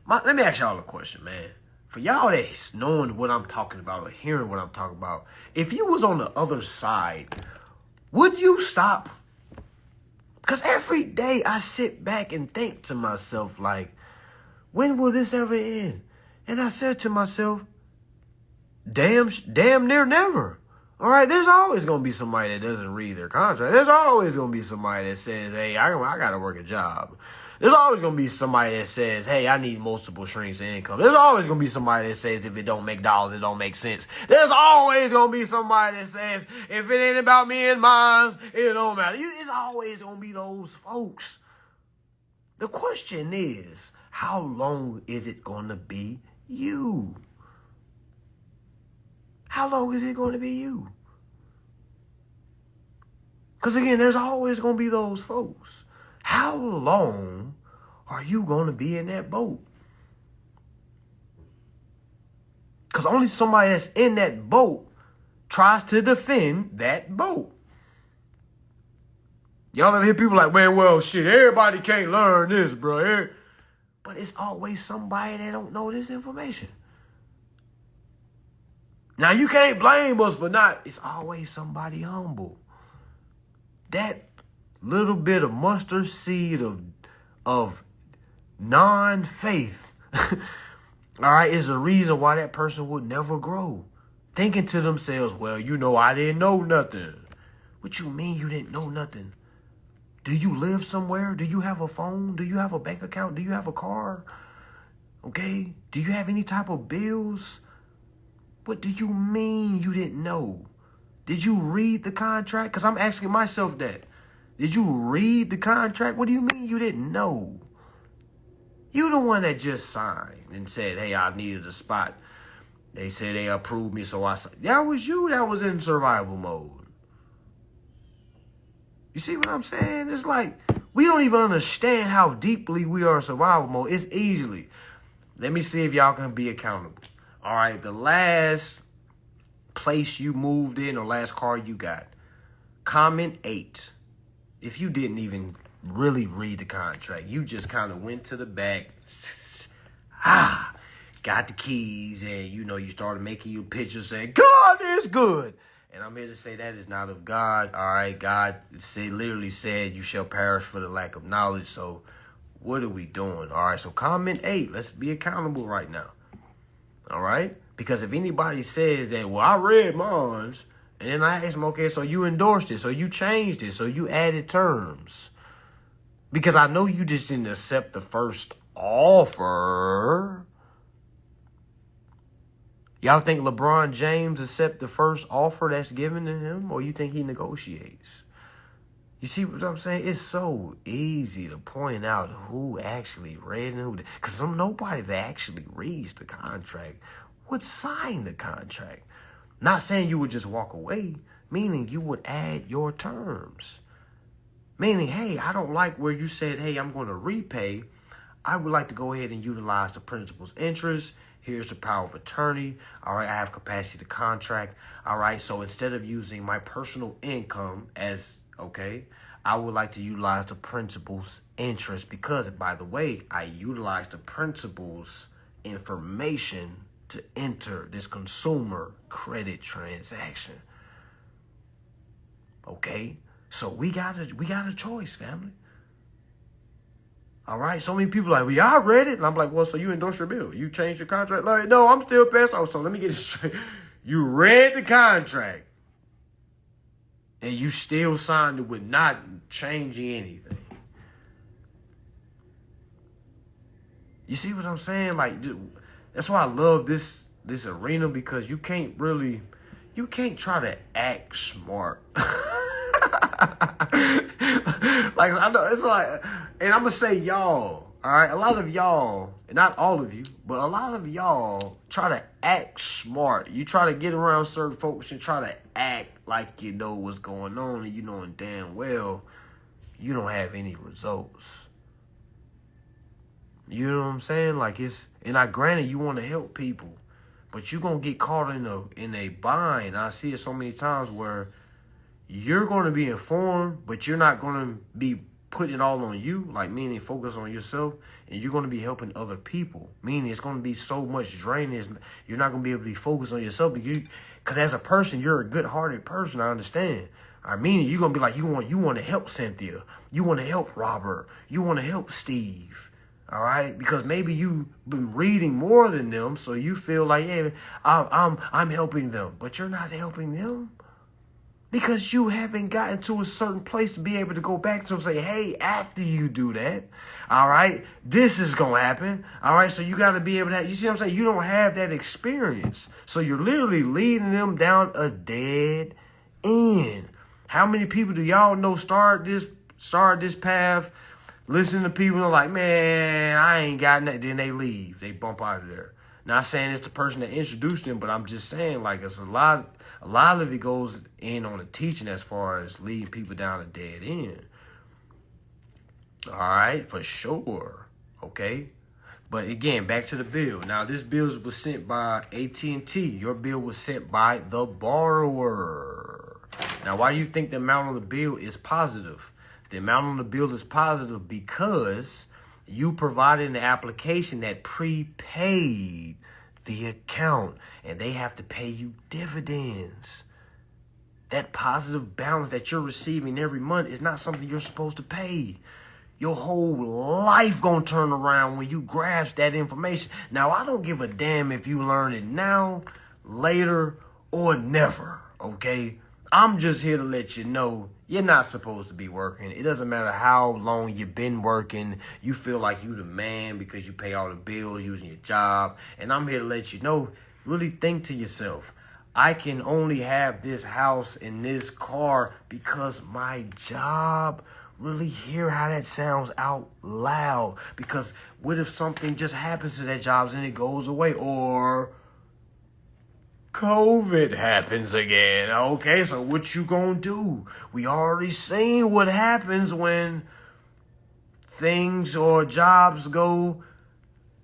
Let me ask y'all a question, man. For y'all that's knowing what I'm talking about or hearing what I'm talking about, if you was on the other side, would you stop? Because every day I sit back and think to myself, like, when will this ever end? And I said to myself, damn near never. All right, there's always going to be somebody that doesn't read their contract. There's always going to be somebody that says, hey, I got to work a job. There's always going to be somebody that says, hey, I need multiple streams of income. There's always going to be somebody that says, if it don't make dollars, it don't make sense. There's always going to be somebody that says, if it ain't about me and mine, it don't matter. It's always going to be those folks. The question is, how long is it going to be You. How long is it going to be you? Because again, there's always going to be those folks. How long are you going to be in that boat? Because only somebody that's in that boat tries to defend that boat. Y'all ever hear people like, man, well, shit, everybody can't learn this, bro. But it's always somebody that don't know this information. Now, you can't blame us for not. It's always somebody humble. That little bit of mustard seed of non-faith, all right, is the reason why that person would never grow. Thinking to themselves, well, I didn't know nothing. What you mean you didn't know nothing? Do you live somewhere? Do you have a phone? Do you have a bank account? Do you have a car? Okay? Do you have any type of bills? What do you mean you didn't know? Did you read the contract? Because I'm asking myself that. Did you read the contract? What do you mean you didn't know? You the one that just signed and said, hey, I needed a spot. They said they approved me, so I signed. That was you that was in survival mode. You see what I'm saying? It's like, we don't even understand how deeply we are in survival mode. It's easily. Let me see if y'all can be accountable. All right, the last place you moved in or last car you got. Comment 8. If you didn't even really read the contract, you just kind of went to the back, got the keys, and you started making your pictures saying, God is good. And I'm here to say that is not of God. All right, God literally said you shall perish for the lack of knowledge. So what are we doing? All right, so comment 8. Let's be accountable right now. All right? Because if anybody says that, well, I read mine, and then I ask them, okay, so you endorsed it, so you changed it, so you added terms. Because I know you just didn't accept the first offer. Y'all think LeBron James accept the first offer that's given to him, or you think he negotiates? You see what I'm saying? It's so easy to point out who actually read and who, because nobody that actually reads the contract would sign the contract. Not saying you would just walk away, meaning you would add your terms. Meaning, hey, I don't like where you said, hey, I'm going to repay. I would like to go ahead and utilize the principal's interest. Here's the power of attorney. All right, I have capacity to contract. All right, so instead of using my personal income as, okay, I would like to utilize the principal's interest because, by the way, I utilize the principal's information to enter this consumer credit transaction. Okay, so we got a choice, family. All right, so many people are like, well, I read it. And I'm like, well, so you endorsed your bill. You changed your contract. Like, no, I'm still pissed. Oh, so let me get it straight. You read the contract. And you still signed it with not changing anything. You see what I'm saying? Like, that's why I love this arena, because you can't try to act smart. Like, I know it's like, and I'm gonna say y'all, all right, a lot of y'all, and not all of you, but a lot of y'all try to act smart. You try to get around certain folks and try to act like you know what's going on, and you knowing damn well you don't have any results. You know what I'm saying? Like, granted you want to help people, but you're gonna get caught in a bind. I see it so many times where you're going to be informed, but you're not going to be putting it all on you, like meaning focus on yourself, and you're going to be helping other people, meaning it's going to be so much draining. You're not going to be able to be focused on yourself because as a person, you're a good-hearted person. I understand. I mean, you're going to be like, you want to help Cynthia, you want to help Robert, you want to help Steve. All right, because maybe you've been reading more than them, so you feel like, yeah, I'm helping them, but you're not helping them. Because you haven't gotten to a certain place to be able to go back to and say, hey, after you do that, all right, this is going to happen. All right, so you got to be able to you see what I'm saying? You don't have that experience. So you're literally leading them down a dead end. How many people do y'all know start this path, listen to people and are like, man, I ain't got nothing. Then they leave. They bump out of there. Not saying it's the person that introduced them, but I'm just saying, like, it's a lot of it goes in on the teaching as far as leading people down a dead end. All right, for sure. Okay. But again, back to the bill. Now, this bill was sent by AT&T. Your bill was sent by the borrower. Now, why do you think the amount on the bill is positive? The amount on the bill is positive because you provided an application that prepaid the account, and they have to pay you dividends. That positive balance that you're receiving every month is not something you're supposed to pay. Your whole life gonna turn around when you grasp that information. Now, I don't give a damn if you learn it now, later, or never, okay? I'm just here to let you know you're not supposed to be working. It doesn't matter how long you've been working. You feel like you the man because you pay all the bills using your job. And I'm here to let you know, really think to yourself, I can only have this house and this car because my job. Really hear how that sounds out loud. Because what if something just happens to that job and it goes away? Or COVID happens again. Okay, so what you gonna do? We already seen what happens when things or jobs go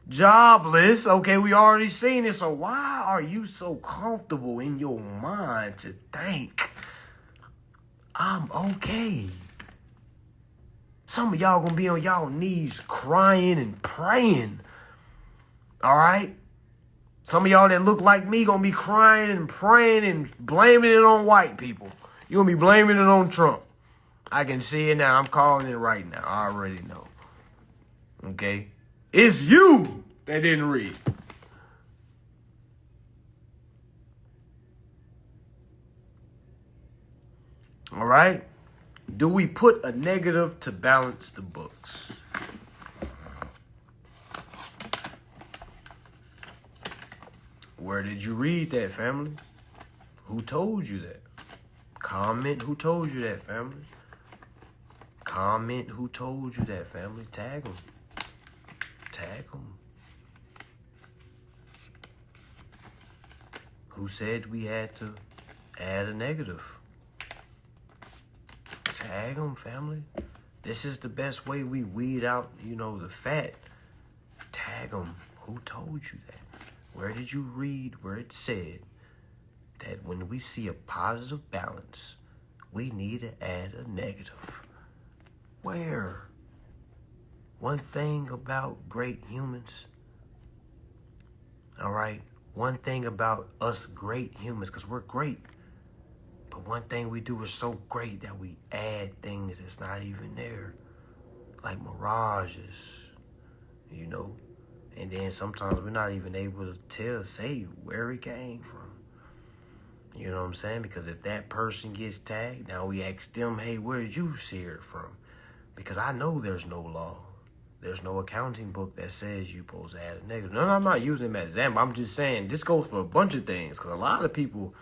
jobless. Okay, we already seen it. So why are you so comfortable in your mind to think I'm okay? Some of y'all gonna be on y'all knees crying and praying. All right? Some of y'all that look like me gonna be crying and praying and blaming it on white people. You gonna be blaming it on Trump. I can see it now. I'm calling it right now. I already know. Okay? It's you that didn't read. All right? Do we put a negative to balance the books? Where did you read that, family? Who told you that? Comment who told you that, family. Comment who told you that, family. Tag them. Tag them. Who said we had to add a negative? Tag them, family. This is the best way we weed out, the fat. Tag them. Who told you that? Where did you read where it said that when we see a positive balance, we need to add a negative? Where? One thing about great humans, all right? One thing about us great humans, because we're great. But one thing we do is so great that we add things that's not even there. Like mirages, And then sometimes we're not even able to say where it came from. You know what I'm saying? Because if that person gets tagged, now we ask them, hey, where did you see it from? Because I know there's no law. There's no accounting book that says you're supposed to add a negative. No, I'm not using that as an example. I'm just saying this goes for a bunch of things. Because a lot of people,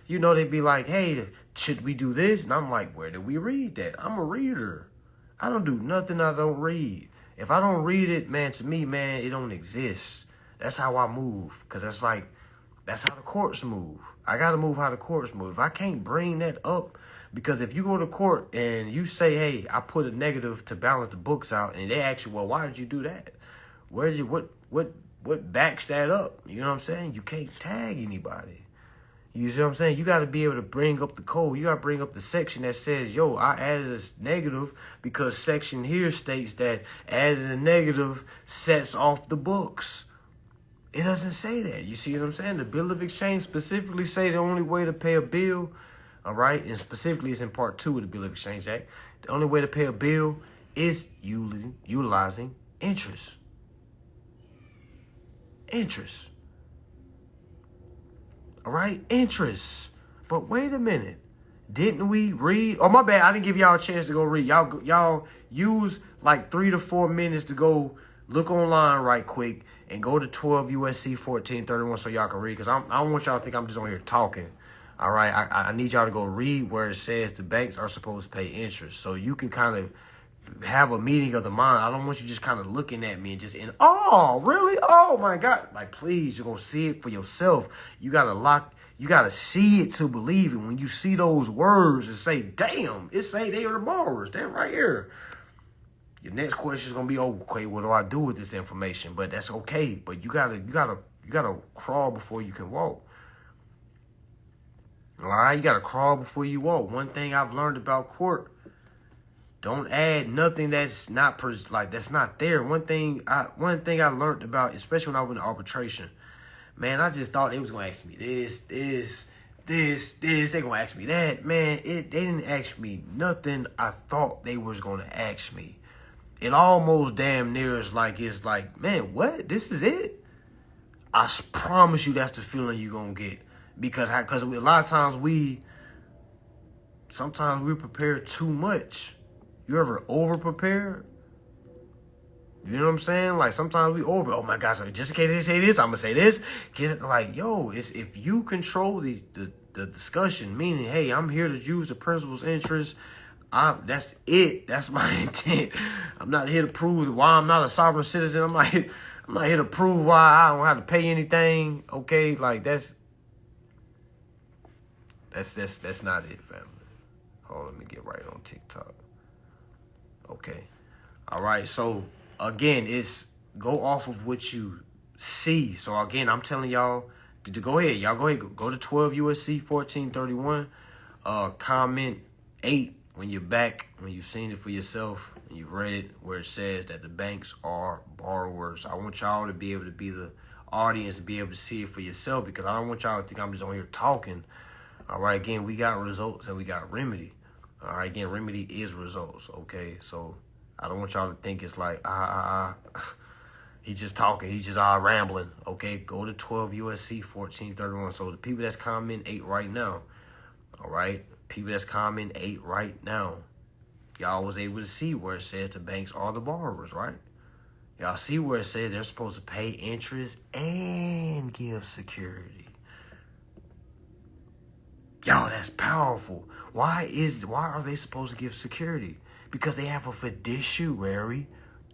they'd be like, hey, should we do this? And I'm like, where did we read that? I'm a reader. I don't do nothing I don't read. If I don't read it, man, to me, man, it don't exist. That's how I move. Because that's how the courts move. I got to move how the courts move. If I can't bring that up, because if you go to court and you say, hey, I put a negative to balance the books out, and they ask you, well, why did you do that? What backs that up? You know what I'm saying? You can't tag anybody. You see what I'm saying? You got to be able to bring up the code. You got to bring up the section that says, yo, I added a negative because section here states that adding a negative sets off the books. It doesn't say that. You see what I'm saying? The Bill of Exchange specifically say the only way to pay a bill, all right, and specifically it's in Part 2 of the Bill of Exchange Act, the only way to pay a bill is utilizing interest. Interest. All right, interest. But wait a minute. Didn't we read? Oh, my bad. I didn't give y'all a chance to go read. Y'all use like 3 to 4 minutes to go look online right quick and go to 12 USC 1431 so y'all can read. Because I don't want y'all to think I'm just on here talking. All right, I need y'all to go read where it says the banks are supposed to pay interest. So you can kind of have a meeting of the mind. I don't want you just kind of looking at me and just oh, really? Oh my God. Like, please, you're going to see it for yourself. You got to see it to believe it. When you see those words and say, damn, it say they are the borrowers. They're right here. Your next question is going to be, oh, okay, what do I do with this information? But that's okay. But you gotta crawl before you can walk. All right, you got to crawl before you walk. One thing I've learned about court, don't add nothing that's not that's not there. One thing I learned about, especially when I went to arbitration, man, I just thought they was gonna ask me this. They gonna ask me that. Man, they didn't ask me nothing I thought they was gonna ask me. It almost damn near is like, it's like, man, what? This is it? I promise you that's the feeling you gonna get. Because a lot of times sometimes we prepare too much. You ever over prepared? You know what I'm saying? Like, sometimes we over, oh my gosh, just in case they say this, I'm gonna say this. Like, yo, it's if you control the discussion, meaning, hey, I'm here to use the principal's interest. That's it. That's my intent. I'm not here to prove why I'm not a sovereign citizen. I'm not here to prove why I don't have to pay anything. Okay, like that's not it, family. Hold on, let me get right on TikTok. Okay. All right. So again, it's go off of what you see. So again, I'm telling y'all to go ahead. Y'all go to 12 USC 1431. Comment 8 when you're back, when you've seen it for yourself and you've read it, where it says that the banks are borrowers. I want y'all to be able to be the audience, to be able to see it for yourself, because I don't want y'all to think I'm just on here talking. All right, again, we got results and we got remedy. All right, again, remedy is results, okay? So I don't want y'all to think it's like, he's just talking, he's just rambling, okay? Go to 12 USC 1431. So the people that's commenting 8 right now, all right? People that's commenting 8 right now, y'all was able to see where it says the banks are the borrowers, right? Y'all see where it says they're supposed to pay interest and give security. Yo, that's powerful. Why are they supposed to give security? Because they have a fiduciary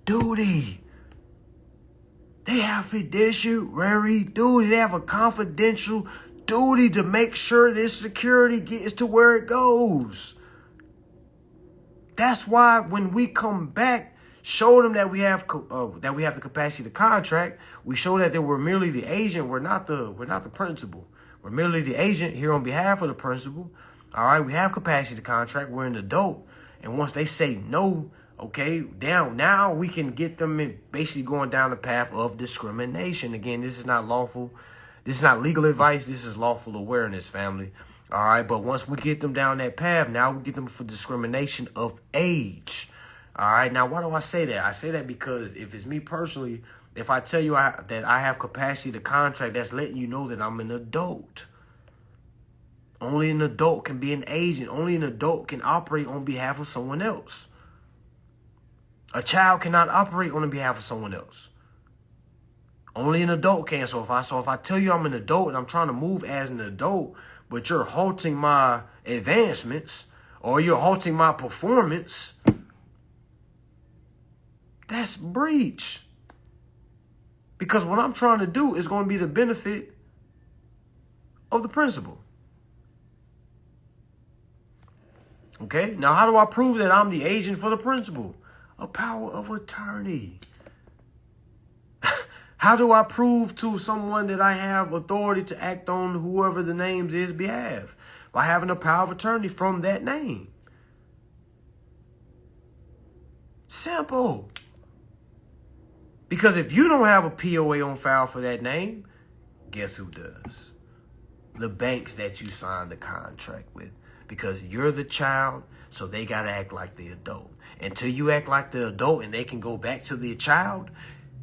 duty. They have fiduciary duty. They have a confidential duty to make sure this security gets to where it goes. That's why when we come back, show them that we have the capacity to contract. We show that they were merely the agent. We're not the principal. We're merely the agent here on behalf of the principal. All right, we have capacity to contract. We're an adult. And once they say no, okay, now we can get them in basically going down the path of discrimination. Again, this is not lawful. This is not legal advice. This is lawful awareness, family. All right, but once we get them down that path, now we get them for discrimination of age. All right, now why do I say that? I say that because if it's me personally, if I tell you that I have capacity to contract, that's letting you know that I'm an adult. Only an adult can be an agent. Only an adult can operate on behalf of someone else. A child cannot operate on behalf of someone else. Only an adult can. So if I tell you I'm an adult and I'm trying to move as an adult, but you're halting my advancements or you're halting my performance, that's breach. Because what I'm trying to do is going to be the benefit of the principal. Okay, now how do I prove that I'm the agent for the principal? A power of attorney. How do I prove to someone that I have authority to act on whoever the name's is behalf? By having a power of attorney from that name. Simple. Because if you don't have a POA on file for that name, guess who does? The banks that you signed the contract with. Because you're the child, so they got to act like the adult. Until you act like the adult and they can go back to the child,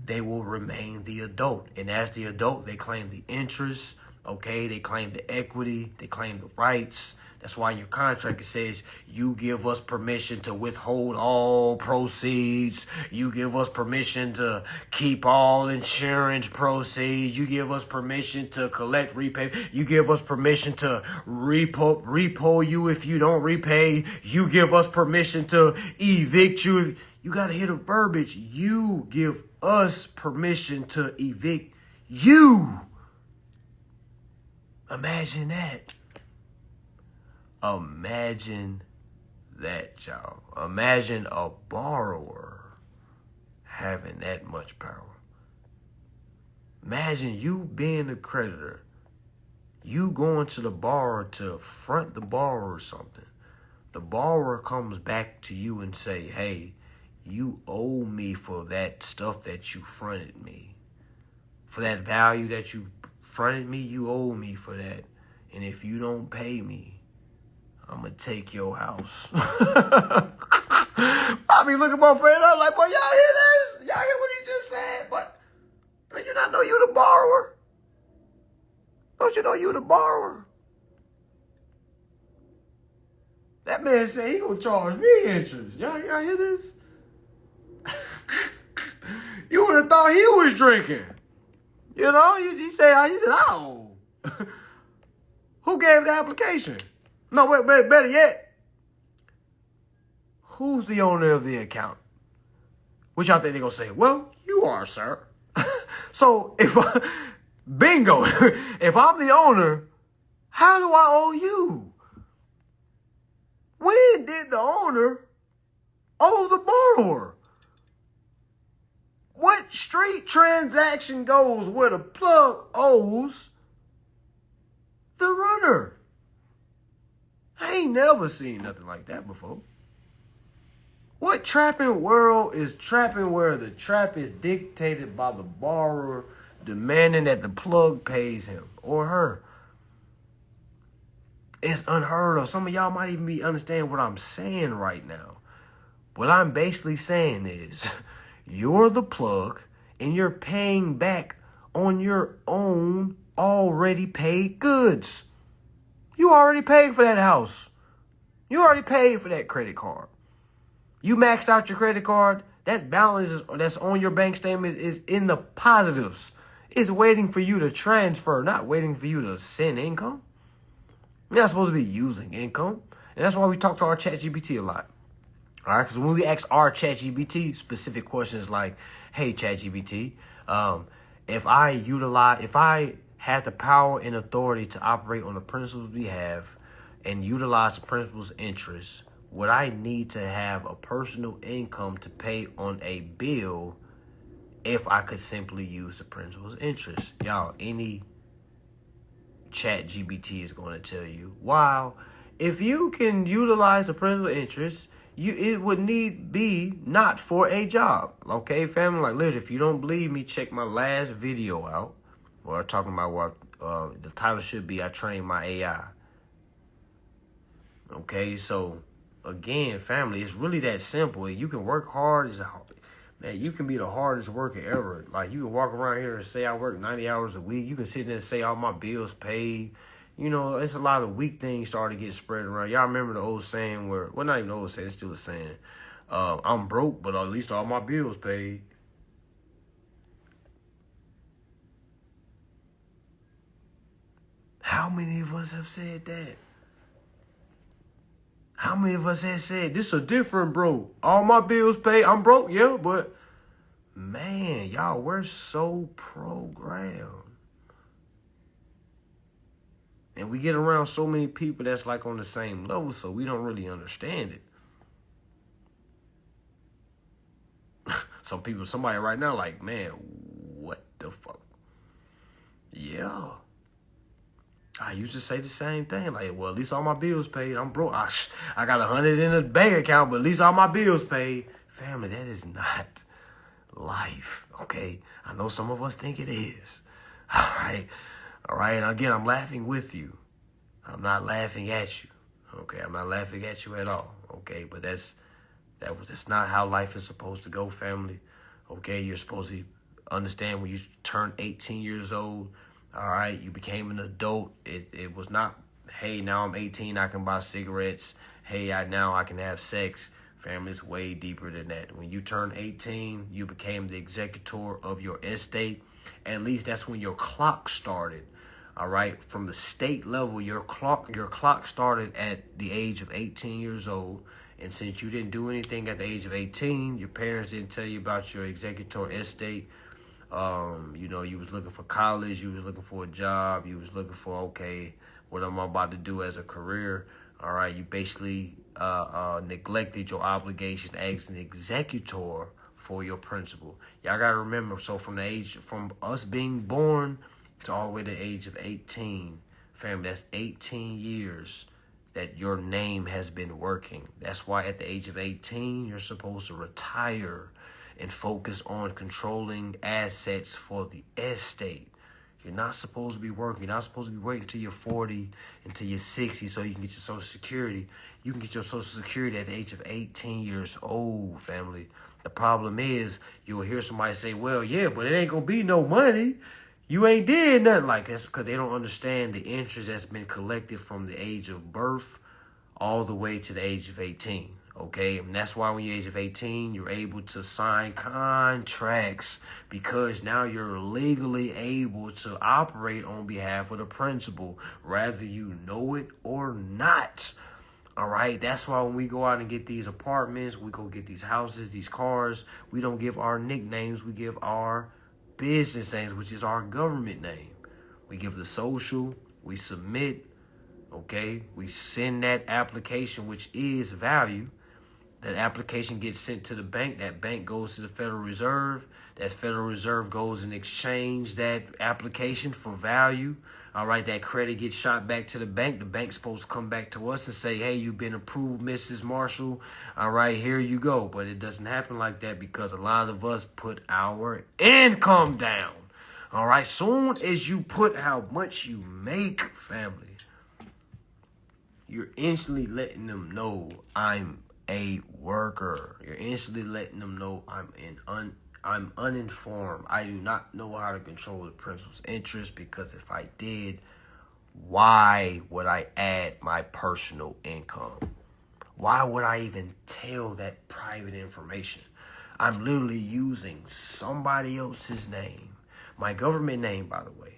they will remain the adult. And as the adult, they claim the interest, okay? They claim the equity, they claim the rights. That's why in your contract it says you give us permission to withhold all proceeds. You give us permission to keep all insurance proceeds. You give us permission to collect repay. You give us permission to repo you if you don't repay. You give us permission to evict you. You got to hear the verbiage. You give us permission to evict you. Imagine that. Imagine that, y'all. Imagine a borrower having that much power. Imagine you being the creditor. You going to the borrower to front the borrower or something. The borrower comes back to you and say, hey, you owe me for that stuff that you fronted me. For that value that you fronted me, you owe me for that. And if you don't pay me, I'm going to take your house. I be looking at my friend, I'm like, boy, y'all hear this? Y'all hear what he just said? But don't you not know you the borrower? Don't you know you the borrower? That man said he going to charge me interest. Y'all hear this? You would have thought he was drinking. You know, he said, oh. Who gave the application? No, wait, better yet. Who's the owner of the account? Which y'all think they're going to say? Well, you are, sir. So, bingo, if I'm the owner, how do I owe you? When did the owner owe the borrower? What street transaction goes where the plug owes the runner? I ain't never seen nothing like that before. What trapping world is trapping where the trap is dictated by the borrower demanding that the plug pays him or her? It's unheard of. Some of y'all might even be understanding what I'm saying right now. What I'm basically saying is you're the plug and you're paying back on your own already paid goods. You already paid for that house. You already paid for that credit card. You maxed out your credit card. That balance that's on your bank statement is in the positives. It's waiting for you to transfer, not waiting for you to send income. You're not supposed to be using income. And that's why we talk to our ChatGPT a lot. All right, because when we ask our ChatGPT specific questions like, hey, ChatGPT, if I had the power and authority to operate on the principles we have and utilize the principles' interests, would I need to have a personal income to pay on a bill if I could simply use the principles' interest? Y'all, any ChatGPT is going to tell you, wow, if you can utilize the principal interest, it would need be not for a job. Okay, family? Like, literally, if you don't believe me, check my last video out. We're talking about what the title should be, I trained my AI. Okay, so again, family, it's really that simple. You can work hard. Man, you can be the hardest worker ever. Like, you can walk around here and say I work 90 hours a week. You can sit there and say all my bills paid. You know, it's a lot of weak things starting to get spread around. Y'all remember the old saying where, well, not even the old saying, it's still a saying. I'm broke, but at least all my bills paid. How many of us have said that? How many of us have said, this is a different bro? All my bills paid. I'm broke, yeah, but man, y'all, we're so programmed. And we get around so many people that's like on the same level, so we don't really understand it. Somebody right now like, man, what the fuck? Yeah. I used to say the same thing. Like, well, at least all my bills paid. I'm broke. I got 100 in the bank account, but at least all my bills paid. Family, that is not life, okay? I know some of us think it is. All right? All right? And again, I'm laughing with you. I'm not laughing at you, okay? I'm not laughing at you at all, okay? But that's not how life is supposed to go, family, okay? You're supposed to understand when you turn 18 years old, all right, you became an adult. It was not hey, now I'm 18, I can buy cigarettes. Hey, now I can have sex. Family, it's way deeper than that. When you turn 18, you became the executor of your estate. At least that's when your clock started. All right, from the state level, your clock started at the age of 18 years old. And since you didn't do anything at the age of 18, your parents didn't tell you about your executor estate. You was looking for college, you was looking for a job, you was looking for, okay, what am I about to do as a career? All right, you basically neglected your obligation as an executor for your principal. Y'all gotta remember, so from us being born to all the way to the age of 18, family, that's 18 years that your name has been working. That's why at the age of 18, you're supposed to retire and focus on controlling assets for the estate. You're not supposed to be working. You're not supposed to be waiting until you're 40, until you're 60 so you can get your Social Security. You can get your Social Security at the age of 18 years old, family. The problem is you'll hear somebody say, well, yeah, but it ain't going to be no money. You ain't did nothing. Like, that's because they don't understand the interest that's been collected from the age of birth all the way to the age of 18. Okay, and that's why when you're age of 18, you're able to sign contracts because now you're legally able to operate on behalf of the principal, whether you know it or not. All right, that's why when we go out and get these apartments, we go get these houses, these cars, we don't give our nicknames, we give our business names, which is our government name. We give the social, we submit, okay, we send that application, which is value. That application gets sent to the bank. That bank goes to the Federal Reserve. That Federal Reserve goes and exchange that application for value. All right, that credit gets shot back to the bank. The bank's supposed to come back to us and say, hey, you've been approved, Mrs. Marshall. All right, here you go. But it doesn't happen like that because a lot of us put our income down. All right, soon as you put how much you make, family, you're instantly letting them know I'm a worker. You're instantly letting them know I'm uninformed. I do not know how to control the principal's interest because if I did, why would I add my personal income? Why would I even tell that private information? I'm literally using somebody else's name. My government name, by the way.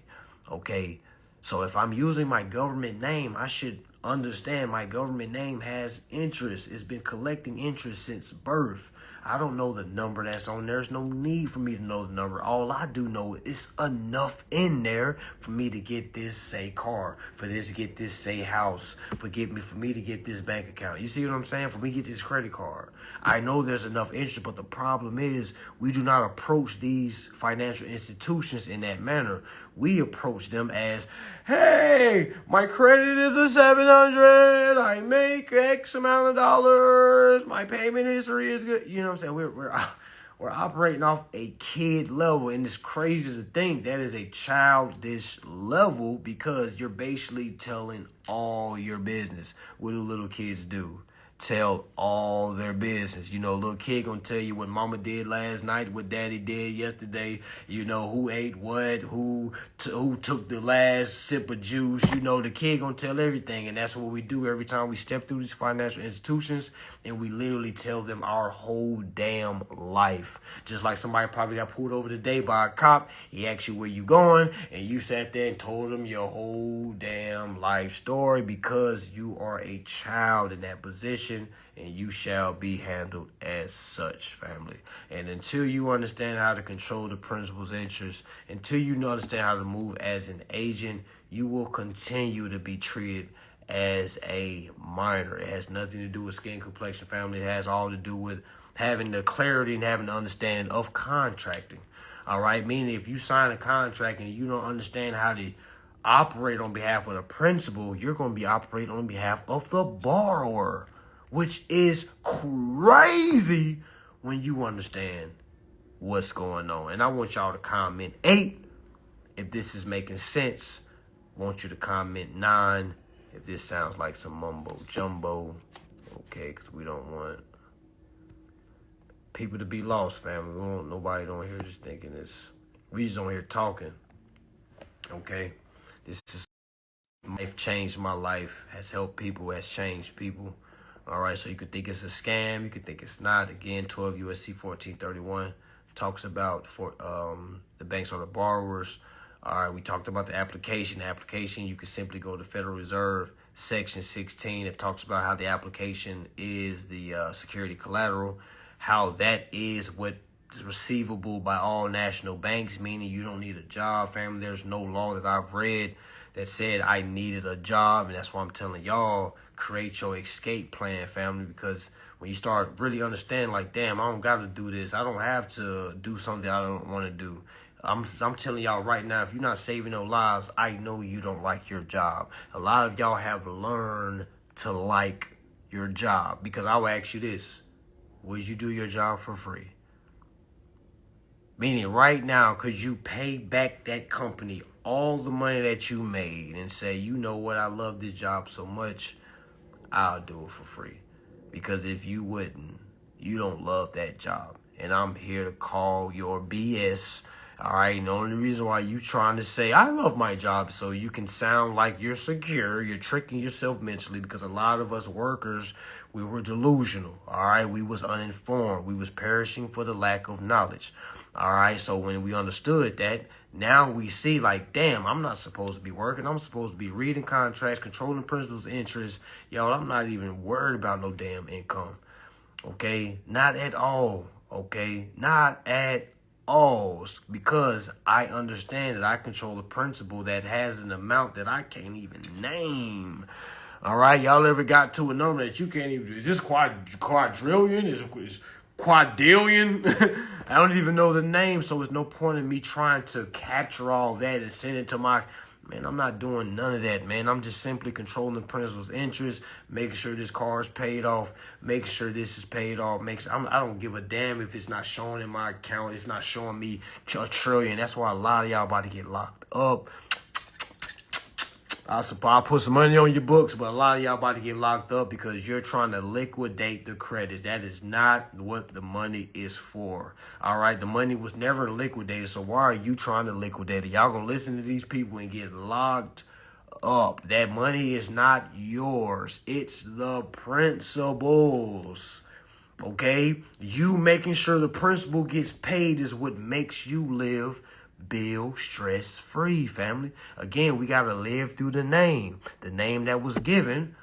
Okay, so if I'm using my government name, I should understand my government name has interest. It's been collecting interest since birth. I don't know the number that's on there. There's no need for me to know the number. All I do know is enough in there for me to get this, say, car, for this to get this, say, house, for me to get this bank account. You see what I'm saying? For me to get this credit card. I know there's enough interest, but the problem is we do not approach these financial institutions in that manner. We approach them as, hey, my credit is a 700. I make X amount of dollars. My payment history is good. You know what I'm saying? We're operating off a kid level, and it's crazy to think that is a childish level because you're basically telling all your business. What do little kids do? Tell all their business. You know, little kid gonna tell you what mama did last night, what daddy did yesterday, you know, who ate what, who took the last sip of juice. You know, the kid gonna tell everything, and that's what we do every time we step through these financial institutions, and we literally tell them our whole damn life. Just like somebody probably got pulled over today by a cop. He asked you where you going, and you sat there and told him your whole damn life story because you are a child in that position. And you shall be handled as such, family. And until you understand how to control the principal's interest, until you understand how to move as an agent, you will continue to be treated as a minor. It has nothing to do with skin complexion, family. It has all to do with having the clarity and having the understanding of contracting. All right? Meaning if you sign a contract and you don't understand how to operate on behalf of the principal, you're going to be operating on behalf of the borrower, which is crazy when you understand what's going on. And I want y'all to comment 8 if this is making sense. I want you to comment 9 if this sounds like some mumbo jumbo. Okay, because we don't want people to be lost, family. We don't want nobody on here just thinking this. We just on here talking. Okay, this is Life changed my life, has helped people, has changed people. All right, so you could think it's a scam, you could think it's not. Again, 12 U.S.C. 1431 talks about the banks are the borrowers. All right, we talked about the application. The application, you could simply go to Federal Reserve Section 16. It talks about how the application is the security collateral, how that is what is receivable by all national banks, meaning you don't need a job, family. There's no law that I've read that said I needed a job, and that's why I'm telling y'all, create your escape plan, family, because when you start really understanding, like, damn, I don't got to do this. I don't have to do something I don't want to do. I'm telling y'all right now, if you're not saving no lives, I know you don't like your job. A lot of y'all have learned to like your job, because I will ask you this. Would you do your job for free? Meaning right now, could you pay back that company all the money that you made and say, you know what, I love this job so much, I'll do it for free? Because if you wouldn't, you don't love that job. And I'm here to call your BS. All right, and the only reason why you trying to say, I love my job, so you can sound like you're secure, you're tricking yourself mentally, because a lot of us workers, we were delusional. All right, we was uninformed. We was perishing for the lack of knowledge. All right, so when we understood that, now we see, like, damn, I'm not supposed to be working. I'm supposed to be reading contracts, controlling principals, interests. Yo, I'm not even worried about no damn income. Okay, not at all. Okay, not at all, because I understand that I control a principle that has an amount that I can't even name. All right, y'all ever got to a number that you can't even? Is this quadrillion? Is quadrillion? I don't even know the name, so there's no point in me trying to capture all that and send it to my. Man, I'm not doing none of that, man. I'm just simply controlling the principal's interest, making sure this car is paid off, making sure this is paid off. I don't give a damn if it's not showing in my account. It's not showing me a trillion. That's why a lot of y'all about to get locked up. I'll put some money on your books, but a lot of y'all about to get locked up because you're trying to liquidate the credits. That is not what the money is for. All right, the money was never liquidated, so why are you trying to liquidate it? Y'all gonna listen to these people and get locked up. That money is not yours. It's the principal's. Okay? You making sure the principal gets paid is what makes you live bill stress-free, family. Again, we got to live through the name that was given.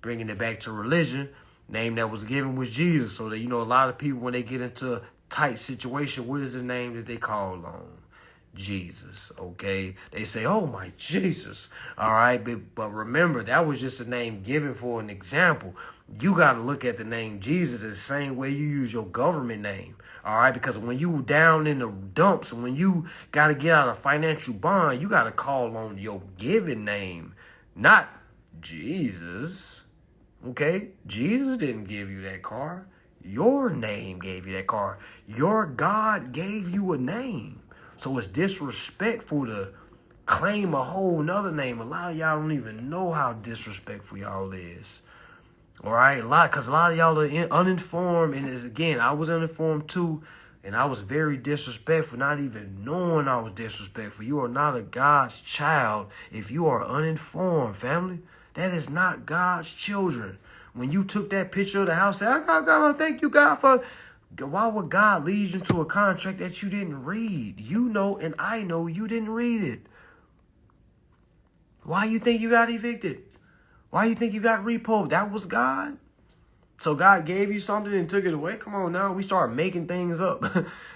Bringing it back to religion, name that was given was Jesus. So that, you know, a lot of people, when they get into a tight situation, what is the name that they call on? Jesus. Okay, they say, oh my Jesus. All right, but remember, that was just a name given for an example. You got to look at the name Jesus the same way you use your government name. All right, because when you down in the dumps, when you got to get out of financial bond, you got to call on your given name, not Jesus. Okay, Jesus didn't give you that car. Your name gave you that car. Your God gave you a name. So it's disrespectful to claim a whole nother name. A lot of y'all don't even know how disrespectful y'all is. All right, because a lot of y'all are uninformed. And again, I was uninformed too. And I was very disrespectful, not even knowing I was disrespectful. You are not a God's child if you are uninformed, family. That is not God's children. When you took that picture of the house, say, I gotta thank you, God, for... Why would God lead you into a contract that you didn't read? You know, and I know you didn't read it. Why you think you got evicted? Why you think you got repoed? That was God. So God gave you something and took it away? Come on now. We start making things up.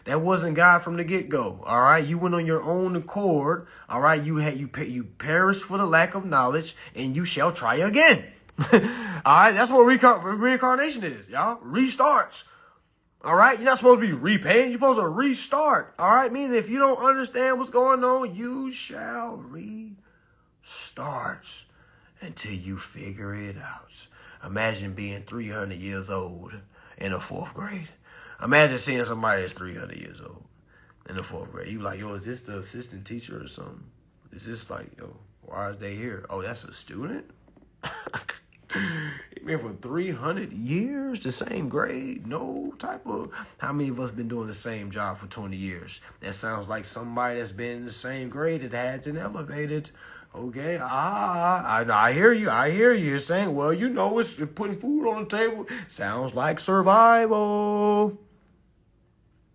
That wasn't God from the get-go. All right. You went on your own accord. All right. You perished for the lack of knowledge, and you shall try again. All right. That's what reincarnation is, y'all. Restarts. All right, you're not supposed to be repaying. You're supposed to restart. All right, meaning if you don't understand what's going on, you shall restart until you figure it out. Imagine being 300 years old in the 4th grade. Imagine seeing somebody that's 300 years old in the 4th grade. You like, yo, is this the assistant teacher or something? Is this like, yo, why is they here? Oh, that's a student? He been for 300 years, the same grade, no type of... How many of us been doing the same job for 20 years? That sounds like somebody that's been in the same grade that hasn't elevated. Okay, I hear you. I hear you. You're saying, well, you know, it's putting food on the table. Sounds like survival.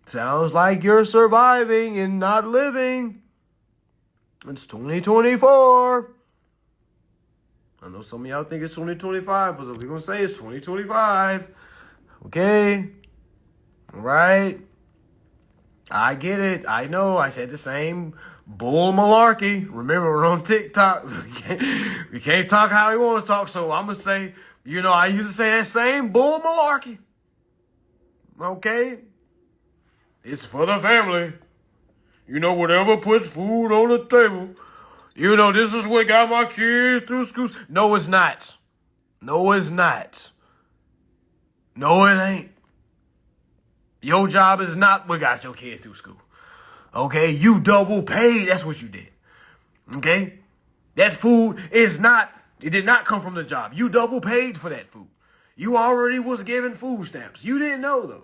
Sounds like you're surviving and not living. It's 2024. I know some of y'all think it's 2025, but we're going to say it's 2025. Okay? All right? I get it. I know. I said the same bull malarkey. Remember, we're on TikTok. So we can't talk how we want to talk. So I'm going to say, you know, I used to say that same bull malarkey. Okay? It's for the family. You know, whatever puts food on the table. You know, this is what got my kids through school. No, it's not. No, it's not. No, it ain't. Your job is not what got your kids through school. Okay? You double paid. That's what you did. Okay? That food is not, it did not come from the job. You double paid for that food. You already was given food stamps. You didn't know, though.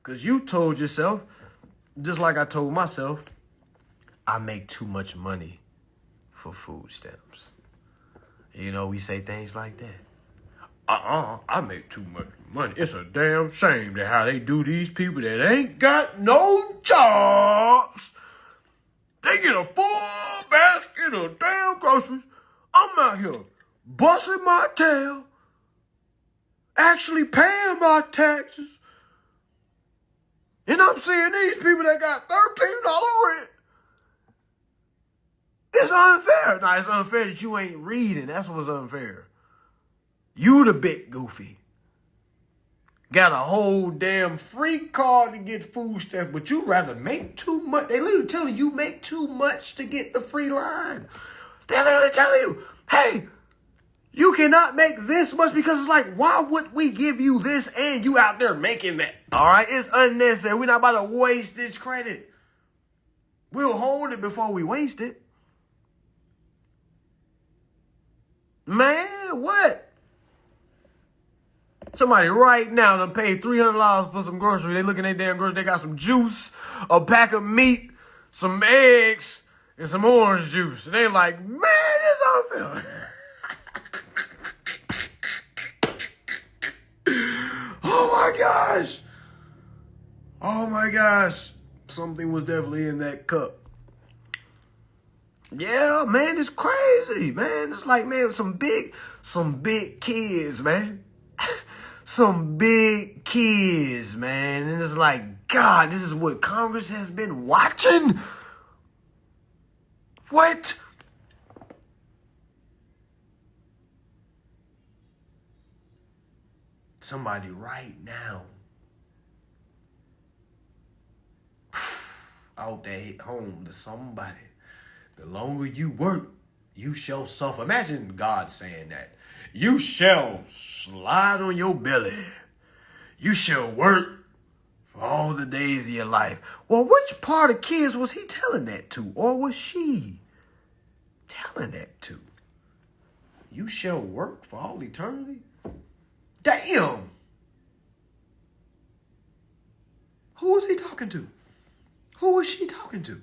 Because you told yourself, just like I told myself, I make too much money for food stamps. You know, we say things like that. I make too much money. It's a damn shame that how they do these people that ain't got no jobs. They get a full basket of damn groceries. I'm out here busting my tail, actually paying my taxes. And I'm seeing these people that got $13 rent. It's unfair. Now, it's unfair that you ain't reading. That's what's unfair. You the big goofy. Got a whole damn free card to get food stamps, but you rather make too much. They literally telling you make too much to get the free line. They literally telling you, hey, you cannot make this much because it's like, why would we give you this and you out there making that? All right, it's unnecessary. We're not about to waste this credit. We'll hold it before we waste it. Man, what? Somebody right now done paid $300 for some groceries. They looking at their damn groceries. They got some juice, a pack of meat, some eggs, and some orange juice. And they like, man, this unfair. Oh my gosh. Oh my gosh. Something was definitely in that cup. Yeah, man, it's crazy, man. It's like, man, some big kids, man. Some big kids, man. And it's like, God, this is what Congress has been watching? What? Somebody right now out there hit home to somebody. The longer you work, you shall suffer. Imagine God saying that. You shall slide on your belly. You shall work for all the days of your life. Well, which part of kids was he telling that to? Or was she telling that to? You shall work for all eternity? Damn. Who was he talking to? Who was she talking to?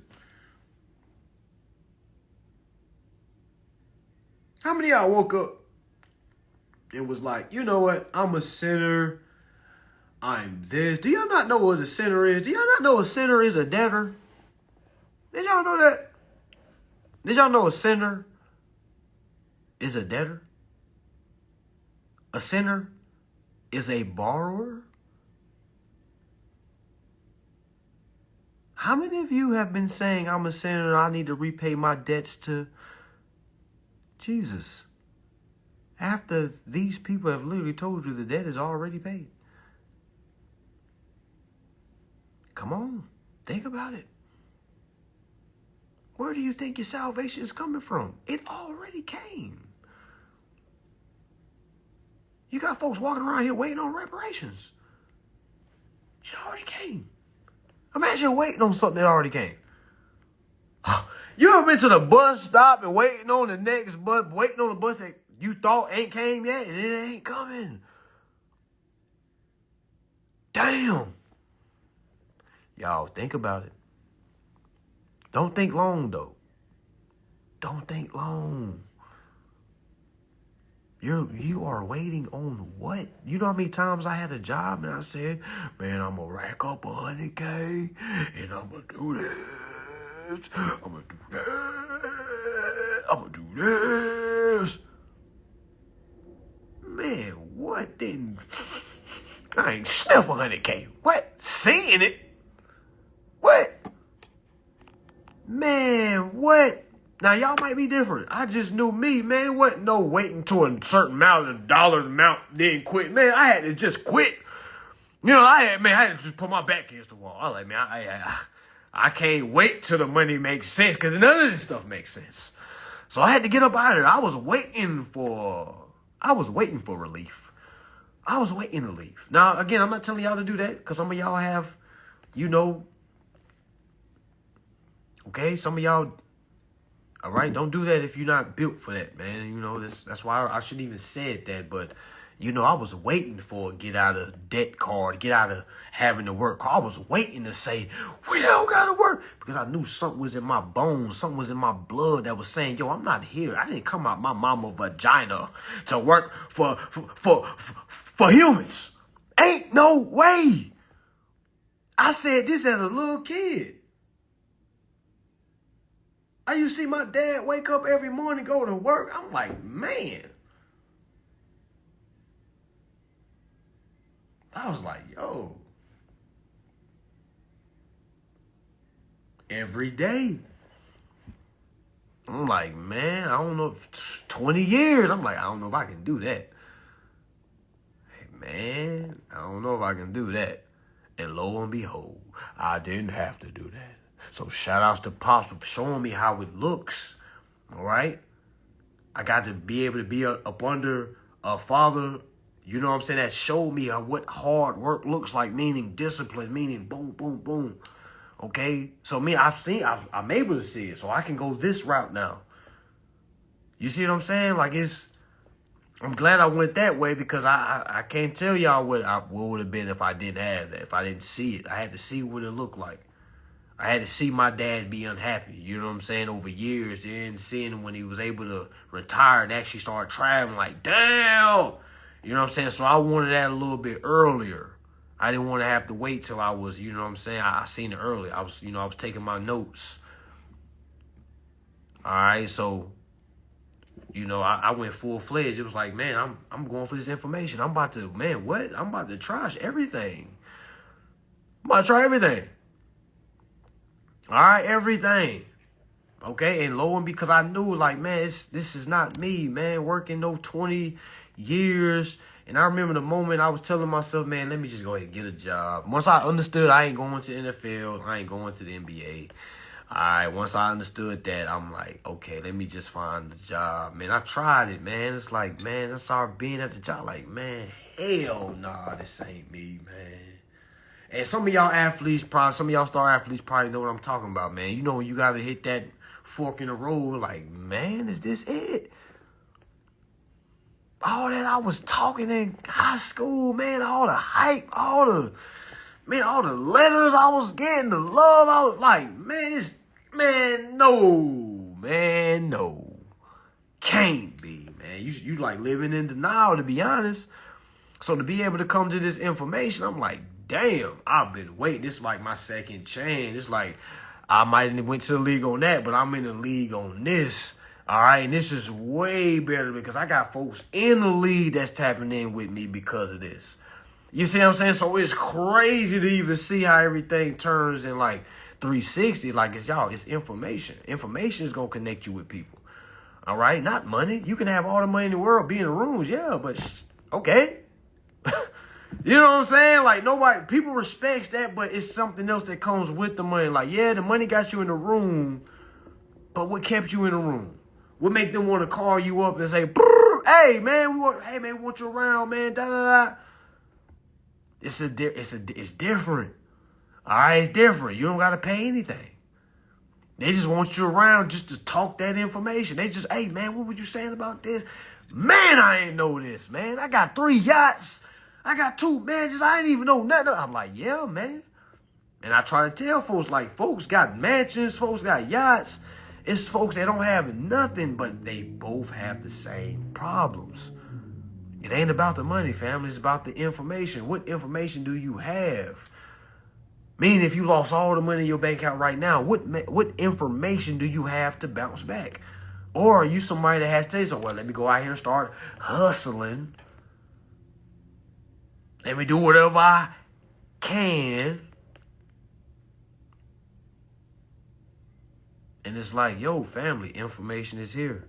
How many of y'all woke up and was like, you know what? I'm a sinner. I'm this. Do y'all not know what a sinner is? Do y'all not know a sinner is a debtor? Did y'all know that? Did y'all know a sinner is a debtor? A sinner is a borrower? How many of you have been saying, I'm a sinner, I need to repay my debts to Jesus, after these people have literally told you the debt is already paid? Come on, think about it. Where do you think your salvation is coming from? It already came. You got folks walking around here waiting on reparations. It already came. Imagine waiting on something that already came. You ever been to the bus stop and waiting on the next bus, waiting on the bus that you thought ain't came yet and it ain't coming? Damn. Y'all, think about it. Don't think long, though. Don't think long. You are waiting on what? You know how many times I had a job and I said, man, I'm gonna rack up $100K and I'm gonna do this. I'm gonna do that. I'm gonna do this. Man, what didn't I ain't sniff $100K? What? Seeing it? What? Man, what? Now, y'all might be different. I just knew me, man. What? No waiting to a certain amount of dollar amount, then quit. Man, I had to just quit. You know, I had to just put my back against the wall. I was like, man, I can't wait till the money makes sense because none of this stuff makes sense. So I had to get up out of there. I was waiting for relief. I was waiting to leave. Now, again, I'm not telling y'all to do that because some of y'all have, okay, some of y'all, all right, don't do that if you're not built for that, man. That's why I shouldn't even said that, but, I was waiting for a get out of debt card, get out of having to work. I was waiting to say, we don't got to work because I knew something was in my bones, something was in my blood that was saying, yo, I'm not here. I didn't come out my mama vagina to work for humans. Ain't no way. I said this as a little kid. I used to see my dad wake up every morning, go to work. I'm like, man. I was like, yo. Every day. I'm like, man, I don't know. 20 years. I'm like, I don't know if I can do that. Hey, man, I don't know if I can do that. And lo and behold, I didn't have to do that. So shout outs to Pops for showing me how it looks. All right. I got to be able to be up under a father, you know what I'm saying, that showed me what hard work looks like, meaning discipline, meaning boom, boom, boom. Okay. So I'm able to see it. So I can go this route now. You see what I'm saying? Like I'm glad I went that way because I can't tell y'all what would have been if I didn't have that, if I didn't see it. I had to see what it looked like. I had to see my dad be unhappy, you know what I'm saying, over years. Then seeing him when he was able to retire and actually start traveling, like, damn! You know what I'm saying? So I wanted that a little bit earlier. I didn't want to have to wait till I was, you know what I'm saying? I seen it early. I was taking my notes. All right, so, I went full-fledged. It was like, man, I'm going for this information. I'm about to trash everything. I'm about to try everything. All right, everything. Okay, and lo and because I knew, like, man, this is not me, man, working no 20 years. And I remember the moment I was telling myself, man, let me just go ahead and get a job. Once I understood I ain't going to the NFL, I ain't going to the NBA. All right, once I understood that, I'm like, okay, let me just find a job. Man, I tried it, man. It's like, man, I started being at the job, like, man, hell nah, this ain't me, man. And some of y'all star athletes probably know what I'm talking about, man. You know when you got to hit that fork in the road, like, man, is this it? All that I was talking in high school, man, all the hype, all the letters I was getting, the love, I was like, no. Can't be, man. You like living in denial, to be honest. So to be able to come to this information, I'm like, damn, I've been waiting. This is like my second chance. It's like I might have went to the league on that, but I'm in the league on this. All right, and this is way better because I got folks in the league that's tapping in with me because of this. You see what I'm saying? So it's crazy to even see how everything turns in like 360. Like, it's information. Information is going to connect you with people. All right, not money. You can have all the money in the world, be in the rooms, yeah, but okay. You know what I'm saying? Like, people respects that, but it's something else that comes with the money. Like, yeah, the money got you in the room, but what kept you in the room? What make them want to call you up and say, hey, man, we want you around, man, da-da-da. It's different. All right, it's different. You don't got to pay anything. They just want you around just to talk that information. They just, hey, man, what were you saying about this? Man, I ain't know this, man. I got 3 yachts. I got 2 mansions. I ain't even know nothing. I'm like, yeah, man. And I try to tell folks, like, folks got mansions, folks got yachts. It's folks that don't have nothing, but they both have the same problems. It ain't about the money, family. It's about the information. What information do you have? Meaning, if you lost all the money in your bank account right now, what information do you have to bounce back? Or are you somebody that has to say, so, well, let me go out here and start hustling. Let me do whatever I can. And it's like, yo, family, information is here.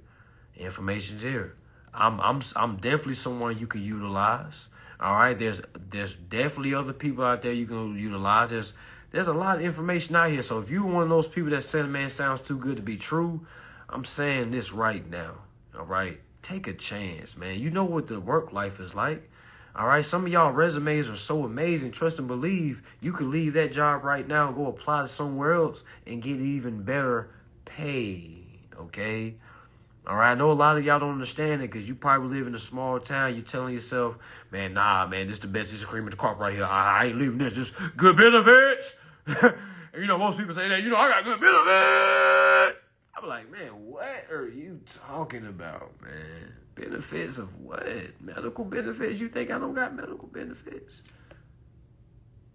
Information's here. I'm definitely someone you can utilize. All right, there's definitely other people out there you can utilize. There's a lot of information out here. So if you're one of those people that said, man, sounds too good to be true, I'm saying this right now. All right, take a chance, man. You know what the work life is like. All right, some of y'all resumes are so amazing. Trust and believe you could leave that job right now and go apply to somewhere else and get even better pay. Okay. All right, I know a lot of y'all don't understand it because you probably live in a small town. You're telling yourself, man, nah, man, this is the best. This is cream of the crop right here. I ain't leaving this. This good benefits. And, most people say that, I got good benefits. I'm like, man, what are you talking about, man? Benefits of what? Medical benefits? You think I don't got medical benefits?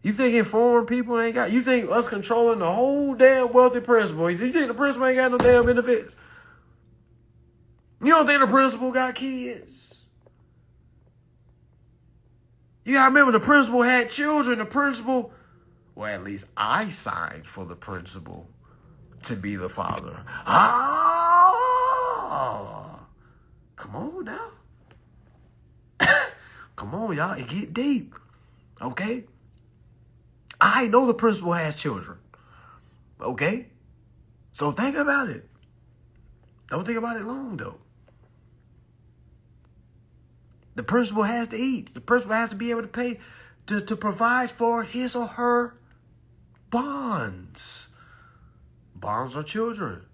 You think informed people ain't got? You think us controlling the whole damn wealthy principal? You think the principal ain't got no damn benefits? You don't think the principal got kids? You gotta remember the principal had children. The principal, well, at least I signed for the principal to be the father. Come on now. Come on, y'all. It get deep. Okay? I know the principal has children. Okay? So think about it. Don't think about it long, though. The principal has to eat. The principal has to be able to pay to provide for his or her bonds. Bonds are children.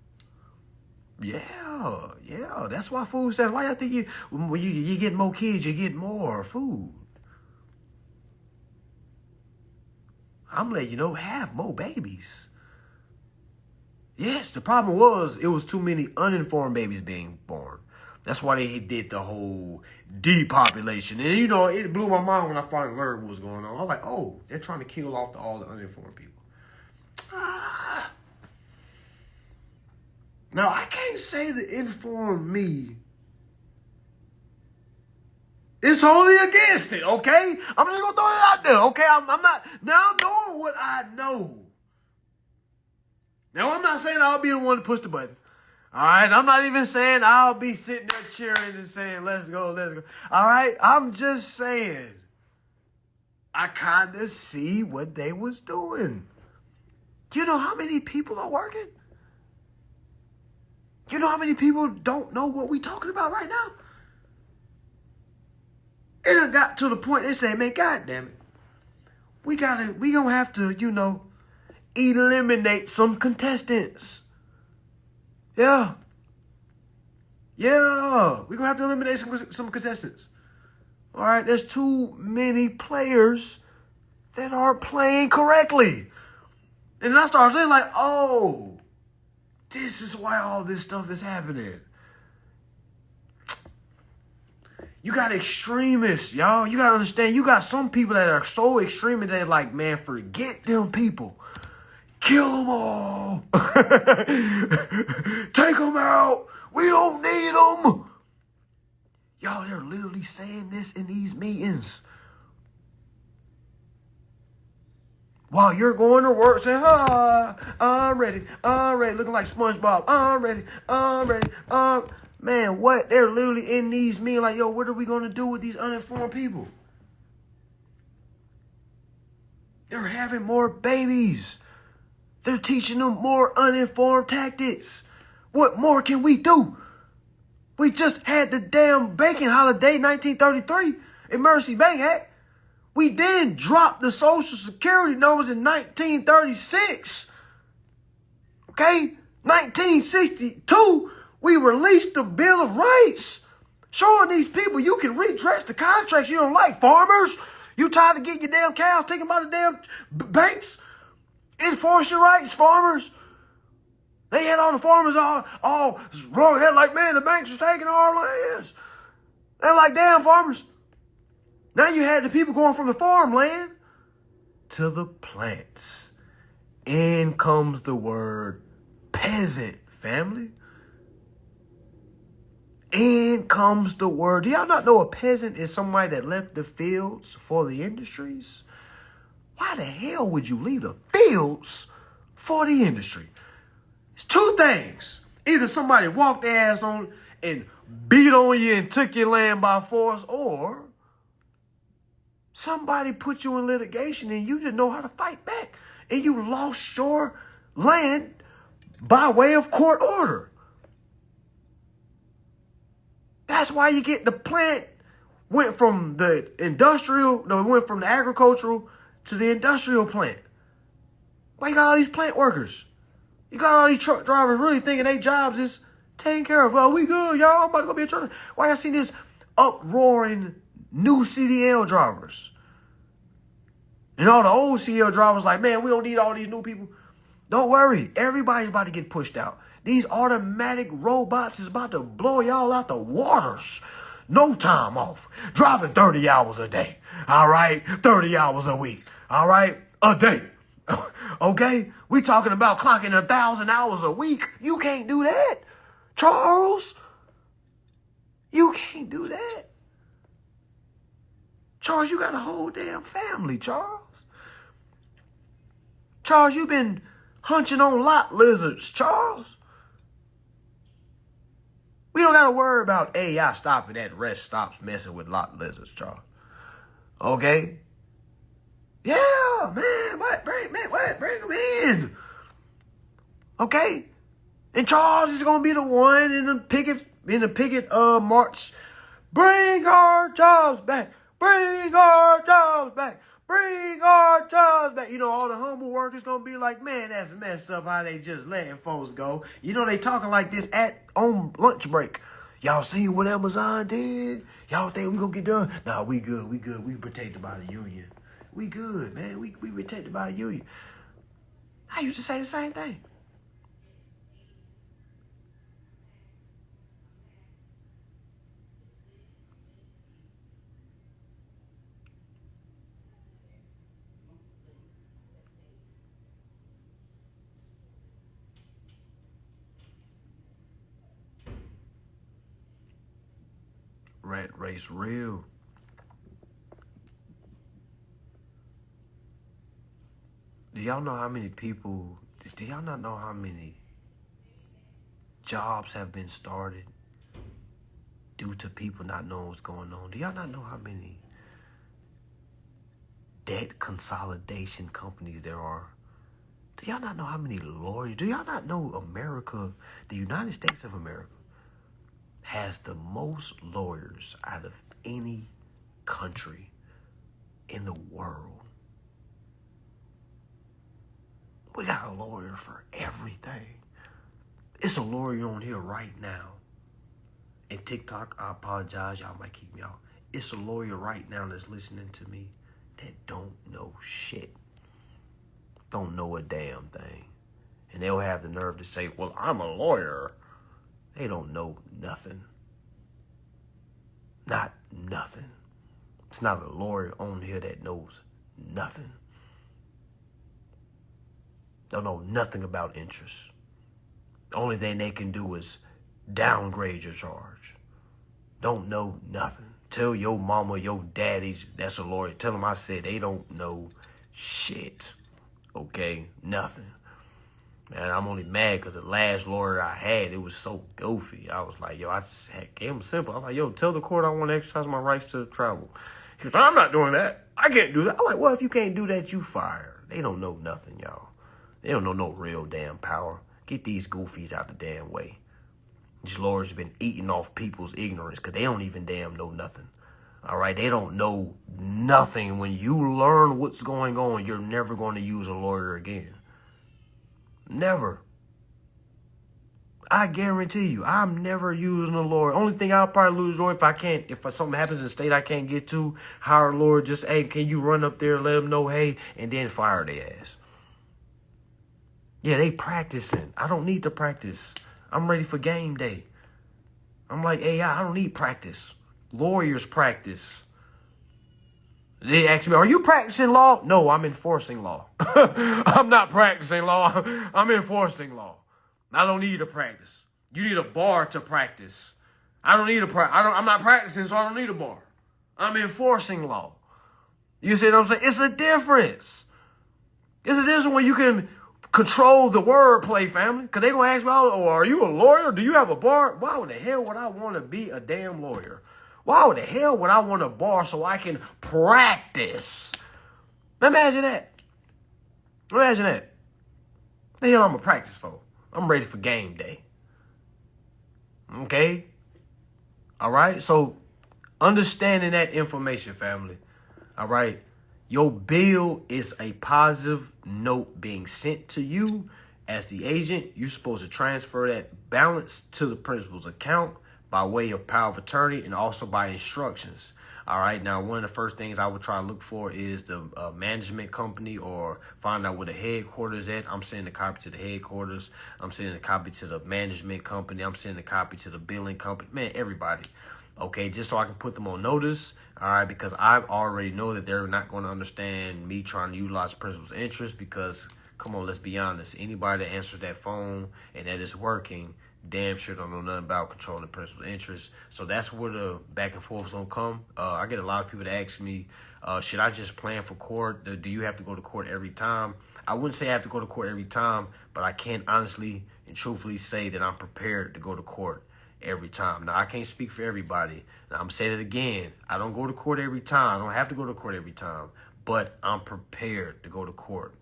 Yeah. That's why food says, why I think when you get more kids, you get more food. I'm letting you know, have more babies. Yes, the problem was it was too many uninformed babies being born. That's why they did the whole depopulation. And, it blew my mind when I finally learned what was going on. I was like, oh, they're trying to kill off all the uninformed people. Now, I can't say the informed me is totally against it, okay? I'm just going to throw it out there, okay? I'm not, now knowing what I know. Now, I'm not saying I'll be the one to push the button. All right, I'm not even saying I'll be sitting there cheering and saying, let's go. All right, I'm just saying I kind of see what they was doing. You know how many people are working? You know how many people don't know what we talking about right now? It done got to the point they say, man, God damn it. We gonna have to, eliminate some contestants. Yeah. We're going to have to eliminate some contestants. All right, there's too many players that aren't playing correctly. And then I started saying like, oh, this is why all this stuff is happening. You got extremists, y'all. You got to understand, you got some people that are so extreme that they're like, man, forget them people. Kill them all. Take them out. We don't need them. Y'all, they're literally saying this in these meetings. While you're going to work saying, I'm ready, looking like SpongeBob. I'm ready. Man, what? They're literally in these meetings like, yo, what are we going to do with these uninformed people? They're having more babies. They're teaching them more uninformed tactics. What more can we do? We just had the damn banking holiday, 1933, Emergency Bank Act. We then dropped the Social Security numbers in 1936. Okay? 1962, we released the Bill of Rights, showing these people you can redress the contracts you don't like. Farmers, you tired of getting your damn cows taken by the damn banks? Enforce your rights, farmers. They had all the farmers all wrong. They're like, man, the banks are taking our lands. They're like, damn, farmers. Now you had the people going from the farmland to the plants. In comes the word peasant, family. In comes the word. Do y'all not know a peasant is somebody that left the fields for the industries? Why the hell would you leave the fields for the industry? It's two things. Either somebody walked their ass on and beat on you and took your land by force, or somebody put you in litigation and you didn't know how to fight back and you lost your land by way of court order. That's why you get the plant went from the agricultural to the industrial plant. Why you got all these plant workers? You got all these truck drivers really thinking their jobs is taken care of. Well, we good, y'all. I'm about to go be a trucker. Why y'all see this uproaring new CDL drivers? And all the old CDL drivers like, man, we don't need all these new people. Don't worry. Everybody's about to get pushed out. These automatic robots is about to blow y'all out the waters. No time off. Driving 30 hours a day. All right? 30 hours a week. All right? A day. Okay? We talking about clocking 1,000 hours a week. You can't do that, Charles. You can't do that. Charles, you got a whole damn family, Charles. Charles, you been hunching on lot lizards, Charles. We don't got to worry about AI stopping that rest stops messing with lot lizards, Charles. Okay? Yeah, man. Bring them in. Okay? And Charles is going to be the one in the picket march. Bring our jobs back. Bring our jobs back. Bring our jobs back. You know, all the humble workers going to be like, man, that's messed up how they just letting folks go. You know, they talking like this on lunch break. Y'all seen what Amazon did? Y'all think we going to get done? Nah, we good. We good. We protected by the union. We good, man. We protected by the union. I used to say the same thing. Rat race real. Do y'all know how many people, do y'all not know how many jobs have been started due to people not knowing what's going on? Do y'all not know how many debt consolidation companies there are? Do y'all not know how many lawyers? Do y'all not know America, the United States of America, has the most lawyers out of any country in the world? We got a lawyer for everything. It's a lawyer on here right now. And TikTok, I apologize. Y'all might keep me out. It's a lawyer right now that's listening to me that don't know shit. Don't know a damn thing. And they'll have the nerve to say, well, I'm a lawyer. They don't know nothing. Not nothing. It's not a lawyer on here that knows nothing. Don't know nothing about interest. The only thing they can do is downgrade your charge. Don't know nothing. Tell your mama, your daddies, that's a lawyer. Tell them I said they don't know shit. Okay? Nothing. Man, I'm only mad because the last lawyer I had, it was so goofy. I was like, yo, I just gave him simple. I'm like, yo, tell the court I want to exercise my rights to travel. He was like, I'm not doing that. I can't do that. I'm like, well, if you can't do that, you fired. They don't know nothing, y'all. They don't know no real damn power. Get these goofies out the damn way. These lawyers have been eating off people's ignorance because they don't even damn know nothing. All right? They don't know nothing. When you learn what's going on, you're never going to use a lawyer again. Never. I guarantee you, I'm never using a lawyer. Only thing I'll probably lose lawyer if something happens in the state I can't get to, hire a lawyer, just, hey, can you run up there, let them know, hey, and then fire their ass. Yeah, they practicing. I don't need to practice. I'm ready for game day. I'm like, AI, I don't need practice. Lawyers practice. They ask me, are you practicing law? No, I'm enforcing law. I'm not practicing law. I'm enforcing law. I don't need to practice. You need a bar to practice. I don't need a I'm not practicing, so I don't need a bar. I'm enforcing law. You see what I'm saying? It's a difference. It's a difference when you can control the wordplay, family. Because they're going to ask me, oh, are you a lawyer? Do you have a bar? Why the hell would I want to be a damn lawyer? Why the hell would I want a bar so I can practice? Imagine that. Imagine that. What the hell I'm going to practice for? I'm ready for game day. Okay? All right? So, understanding that information, family. All right? Your bill is a positive note being sent to you. As the agent, you're supposed to transfer that balance to the principal's account by way of power of attorney and also by instructions. All right. Now, one of the first things I would try to look for is the management company or find out where the headquarters at. I'm sending a copy to the headquarters. I'm sending a copy to the management company. I'm sending a copy to the billing company. Man, everybody. Okay, just so I can put them on notice, all right, because I already know that they're not going to understand me trying to utilize principal's interest because, come on, let's be honest, anybody that answers that phone and that is working, damn sure don't know nothing about controlling principal's interest. So that's where the back and forth is going to come. I get a lot of people that ask me, should I just plan for court? Do you have to go to court every time? I wouldn't say I have to go to court every time, but I can honestly and truthfully say that I'm prepared to go to court every time. Now, I can't speak for everybody. Now, I'm saying it again. I don't go to court every time. I don't have to go to court every time. But I'm prepared to go to court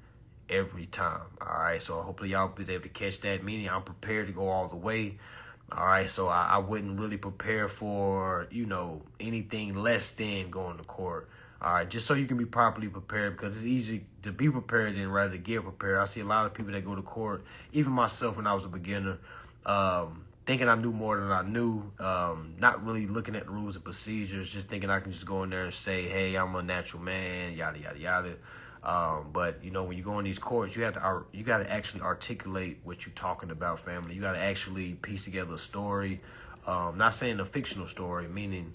every time. All right? So hopefully y'all be able to catch that. Meaning I'm prepared to go all the way. All right? So I wouldn't really prepare for, anything less than going to court. All right? Just so you can be properly prepared because it's easy to be prepared than rather get prepared. I see a lot of people that go to court, even myself when I was a beginner, thinking I knew more than I knew, not really looking at the rules and procedures, just thinking I can just go in there and say, hey, I'm a natural man, yada, yada, yada. But, when you go in these courts, you got to actually articulate what you're talking about, family. You got to actually piece together a story. Not saying a fictional story, meaning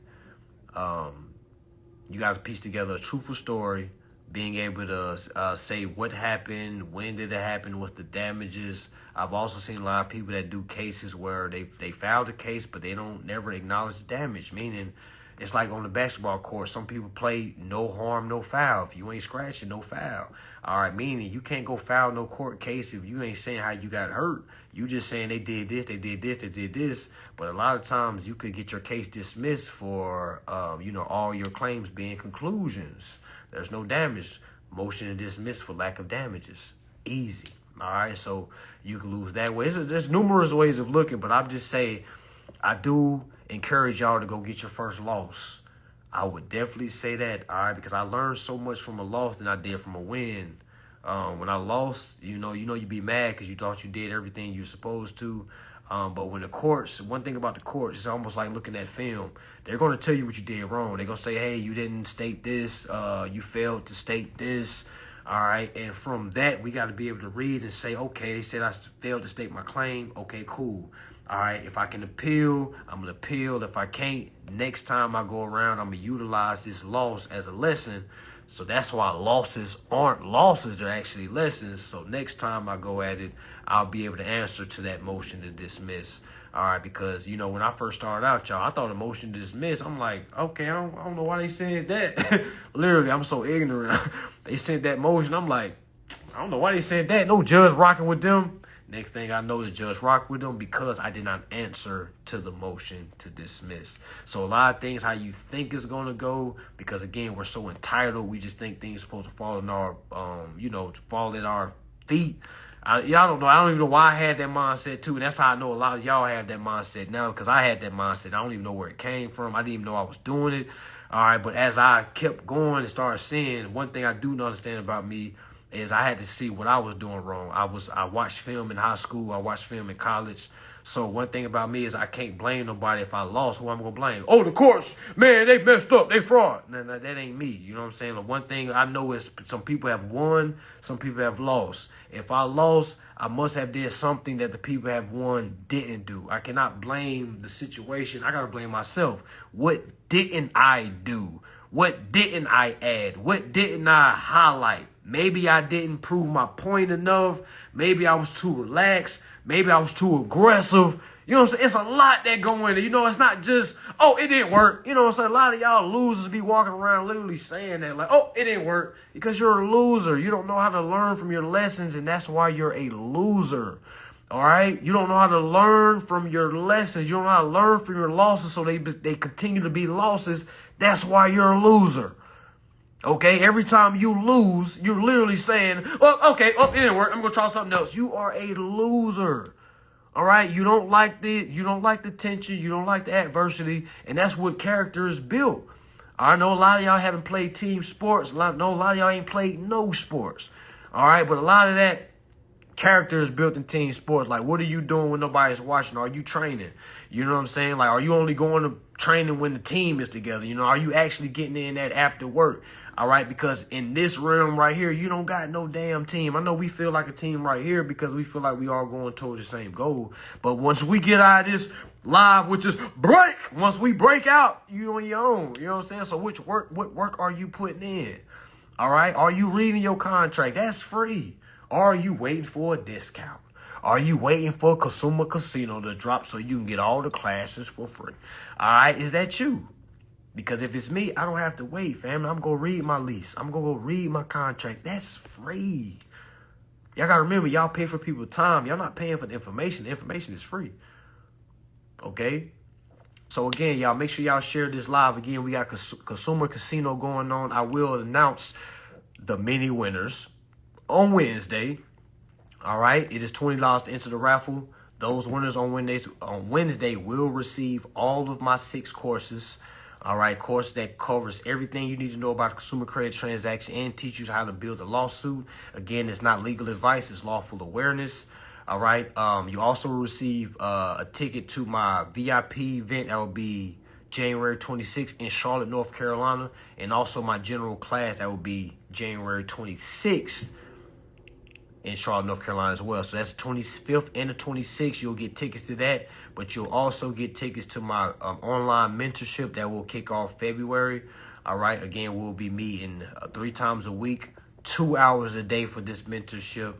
you got to piece together a truthful story, being able to say what happened, when did it happen, what's the damages. I've also seen a lot of people that do cases where they filed a case, but they don't never acknowledge the damage, meaning it's like on the basketball court. Some people play no harm, no foul. If you ain't scratching, no foul. All right, meaning you can't go file no court case if you ain't saying how you got hurt. You just saying they did this, they did this, they did this. But a lot of times you could get your case dismissed for, all your claims being conclusions. There's no damage. Motion to dismiss for lack of damages. Easy. All right, so you can lose that way. There's numerous ways of looking, but I'm just saying I do encourage y'all to go get your first loss. I would definitely say that, all right, because I learned so much from a loss than I did from a win. When I lost, you be mad because you thought you did everything you're supposed to. But when the courts, one thing about the courts, it's almost like looking at film. They're going to tell you what you did wrong. They're going to say, hey, you didn't state this. You failed to state this. All right. And from that, we got to be able to read and say, okay, they said I failed to state my claim. Okay, cool. All right. If I can appeal, I'm going to appeal. If I can't, next time I go around, I'm going to utilize this loss as a lesson. So that's why losses aren't losses. They're actually lessons. So next time I go at it, I'll be able to answer to that motion to dismiss. All right, because, when I first started out, y'all, I thought a motion to dismiss. I'm like, okay, I don't know why they said that. Literally, I'm so ignorant. They sent that motion. I'm like, I don't know why they said that. No judge rocking with them. Next thing I know, the judge rocked with them because I did not answer to the motion to dismiss. So a lot of things, how you think is going to go, because, again, we're so entitled. We just think things are supposed to fall in our, fall at our feet. Y'all don't know. I don't even know why I had that mindset, too. And that's how I know a lot of y'all have that mindset now, because I had that mindset. I don't even know where it came from. I didn't even know I was doing it. All right, but as I kept going and started seeing, one thing I do understand about me is I had to see what I was doing wrong. I watched film in high school. I watched film in college. So one thing about me is I can't blame nobody if I lost. Who I'm going to blame? Oh, the courts, man, they messed up. They fraud. No, that ain't me. You know what I'm saying? The one thing I know is some people have won, some people have lost. If I lost, I must have did something that the people have won didn't do. I cannot blame the situation. I got to blame myself. What didn't I do? What didn't I add? What didn't I highlight? Maybe I didn't prove my point enough. Maybe I was too relaxed. Maybe I was too aggressive. You know what I'm saying? It's a lot that go in it. You know, it's not just, oh, it didn't work. You know what I'm saying? A lot of y'all losers be walking around literally saying that, like, oh, it didn't work. Because you're a loser. You don't know how to learn from your lessons, and that's why you're a loser. All right? You don't know how to learn from your lessons. You don't know how to learn from your losses, so they continue to be losses. That's why you're a loser. Okay, every time you lose, you're literally saying, well, okay, oh, it didn't work. I'm gonna try something else. You are a loser. All right, you don't like the tension, you don't like the adversity, and that's what character is built. I know a lot of y'all haven't played team sports. A lot of y'all ain't played no sports. All right, but a lot of that character is built in team sports. Like, what are you doing when nobody's watching? Are you training? You know what I'm saying? Like, are you only going to training when the team is together? You know, are you actually getting in that after work? All right, because in this realm right here, you don't got no damn team. I know we feel like a team right here because we feel like we all going towards the same goal. But once we get out of this live, which is break, once we break out, you on your own. You know what I'm saying? So what work are you putting in? All right, are you reading your contract? That's free. Are you waiting for a discount? Are you waiting for Consumer Casino to drop so you can get all the classes for free? All right, is that you? Because if it's me, I don't have to wait, family. I'm going to read my lease. I'm going to go read my contract. That's free. Y'all got to remember, y'all pay for people's time. Y'all not paying for the information. The information is free. Okay? So, again, y'all, make sure y'all share this live. Again, we got Consumer Casino going on. I will announce the mini winners on Wednesday. All right? It is $20 to enter the raffle. Those winners on Wednesday will receive all of my 6 courses. All right, course that covers everything you need to know about a consumer credit transaction and teach you how to build a lawsuit. Again, it's not legal advice, it's lawful awareness. All right, you also receive a ticket to my VIP event that will be January 26th in Charlotte, North Carolina, and also my general class that will be January 26th in Charlotte, North Carolina as well. So that's the 25th and the 26th. You'll get tickets to that, but you'll also get tickets to my online mentorship that will kick off February. All right. Again, we'll be meeting 3 times a week, 2 hours a day for this mentorship.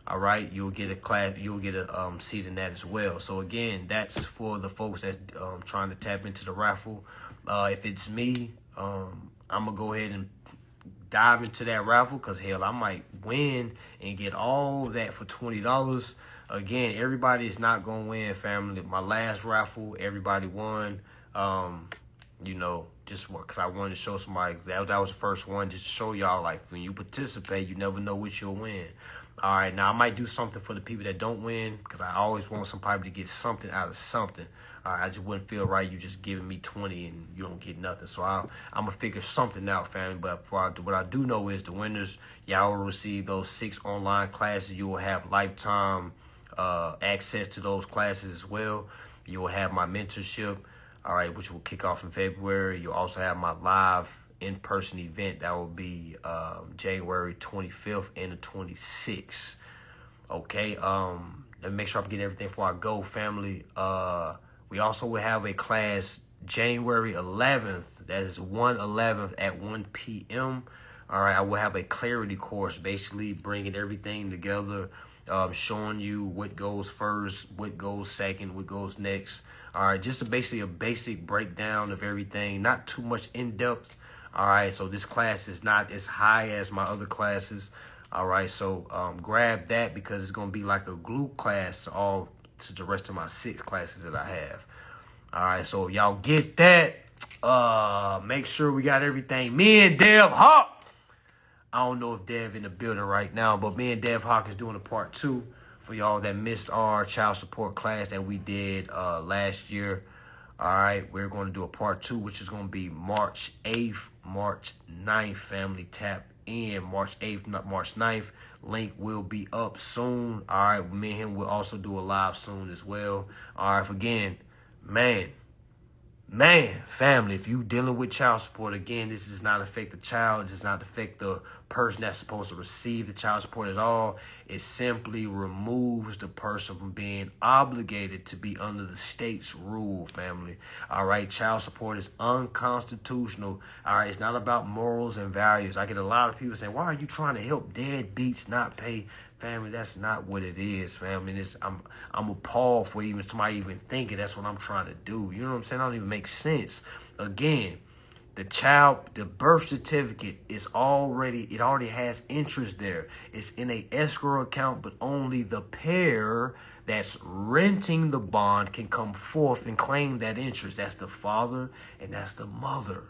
All right. You'll get a class. You'll get a seat in that as well. So again, that's for the folks that's trying to tap into the raffle. If it's me, I'm gonna go ahead and dive into that raffle because, hell, I might win and get all that for $20. Again, everybody is not going to win, family. My last raffle, everybody won. You know, just because I wanted to show somebody. That was the first one, just to show y'all, like, when you participate, you never know which you'll win. All right, now I might do something for the people that don't win because I always want somebody to get something out of something. I just wouldn't feel right you just giving me 20 and you don't get nothing. So I'm going to figure something out, family. But what I do know is the winners, y'all will receive those 6 online classes. You will have lifetime access to those classes as well. You will have my mentorship, all right, which will kick off in February. You'll also have my live in-person event. That will be January 25th and the 26th. Okay, let me make sure I'm getting everything before I go, family. We also will have a class January 11th. That is 1/11 at 1 p.m. All right, I will have a clarity course, basically bringing everything together, showing you what goes first, what goes second, what goes next. All right, just basically a basic breakdown of everything, not too much in depth. All right, so this class is not as high as my other classes. All right, so grab that because it's gonna be like a glue class to the rest of my 6 classes that I have. All right, so y'all get that. Make sure we got everything. Me and Dev Hawk. I don't know if Dev in the building right now, but me and Dev Hawk is doing a part 2 for y'all that missed our child support class that we did last year. All right, we're going to do a part 2, which is going to be March 8th, March 9th, family. Tap in March 8th, not March 9th. Link will be up soon. All right, me and him will also do a live soon as well. All right, again, man, family, if you dealing with child support, again, this does not affect the child. It does not affect the person that's supposed to receive the child support at all. It simply removes the person from being obligated to be under the state's rule, family. All right, child support is unconstitutional. All right, it's not about morals and values. I get a lot of people saying, why are you trying to help deadbeats not pay? Family, that's not what it is, family. I'm appalled for even somebody even thinking that's what I'm trying to do. You know what I'm saying? That don't even make sense. Again, the birth certificate it already has interest there. It's in a escrow account, but only the pair that's renting the bond can come forth and claim that interest. That's the father and that's the mother.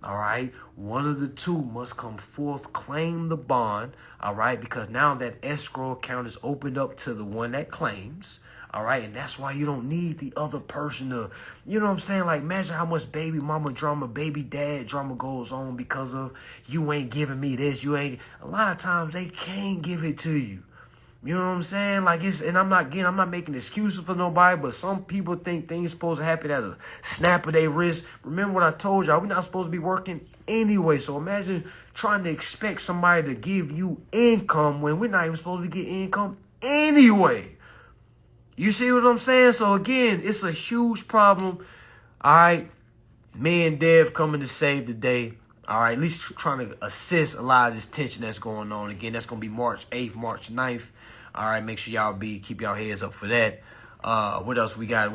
All right, one of the two must come forth, claim the bond. All right, because now that escrow account is opened up to the one that claims. All right, and that's why you don't need the other person to, you know what I'm saying? Like, imagine how much baby mama drama, baby dad drama goes on because of you ain't giving me this. A lot of times they can't give it to you. You know what I'm saying? Like, I'm not making excuses for nobody, but some people think things supposed to happen at a snap of their wrist. Remember what I told y'all, we're not supposed to be working anyway. So imagine trying to expect somebody to give you income when we're not even supposed to be getting income anyway. You see what I'm saying? So again, it's a huge problem. All right, me and Dev coming to save the day. All right, at least trying to assist a lot of this tension that's going on. Again, that's going to be March 8th, March 9th. All right, make sure y'all keep y'all heads up for that. What else we got?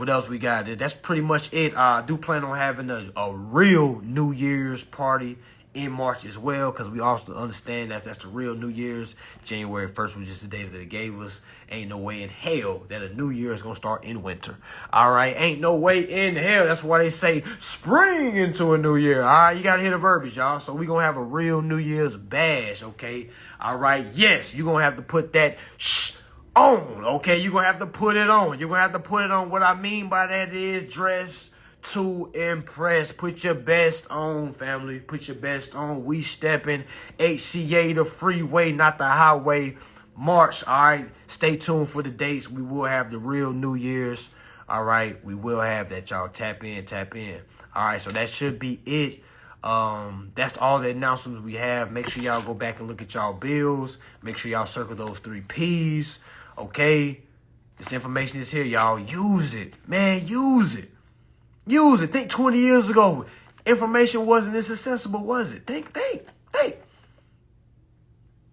That's pretty much it. I do plan on having a real New Year's party in March as well, because we also understand that's the real New Year's. January 1st was just the date that they gave us. Ain't no way in hell that a new year is going to start in winter. All right, ain't no way in hell. That's why they say spring into a new year. All right, you got to hear the verbiage, y'all. So we going to have a real New Year's bash, okay? All right, yes, you're going to have to put that on, okay? You're going to have to put it on. You're going to have to put it on. What I mean by that is dress to impress. Put your best on, family. Put your best on. We stepping HCA, the freeway, not the highway. March, all right? Stay tuned for the dates. We will have the real New Year's, all right? We will have that, y'all. Tap in. All right, so that should be it. That's all the announcements we have. Make sure y'all go back and look at y'all bills. Make sure y'all circle those 3 P's, okay? This information is here, y'all. Use it. Man, use it. Use it. Think 20 years ago, information wasn't this accessible, was it? Think.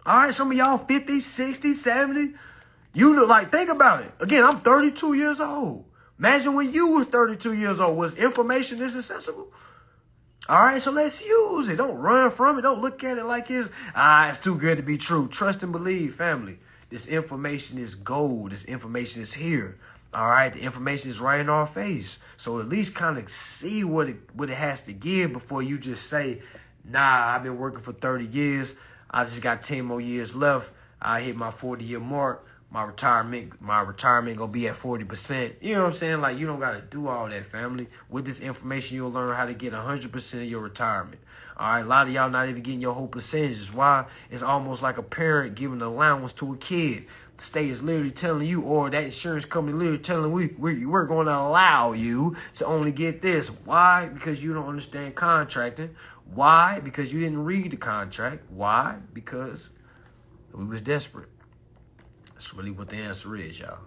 All right, some of y'all 50, 60, 70. You know, like, think about it. Again, I'm 32 years old. Imagine when you was 32 years old. Was information this accessible? All right, so let's use it. Don't run from it. Don't look at it like it's too good to be true. Trust and believe, family. This information is gold. This information is here. All right, the information is right in our face. So at least kind of see what it has to give before you just say, nah, I've been working for 30 years. I just got 10 more years left. I hit my 40-year mark. My retirement gonna be at 40%. You know what I'm saying? Like, you don't gotta do all that, family. With this information, you'll learn how to get 100% of your retirement. All right, a lot of y'all not even getting your whole percentages. Why? It's almost like a parent giving an allowance to a kid. The state is literally telling you, or that insurance company literally telling we're going to allow you to only get this. Why? Because you don't understand contracting. Why? Because you didn't read the contract. Why? Because we was desperate. That's really what the answer is, y'all.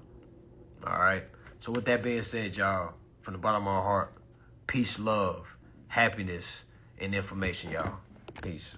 All right. So with that being said, y'all, from the bottom of my heart, peace, love, happiness, and information, y'all. Peace.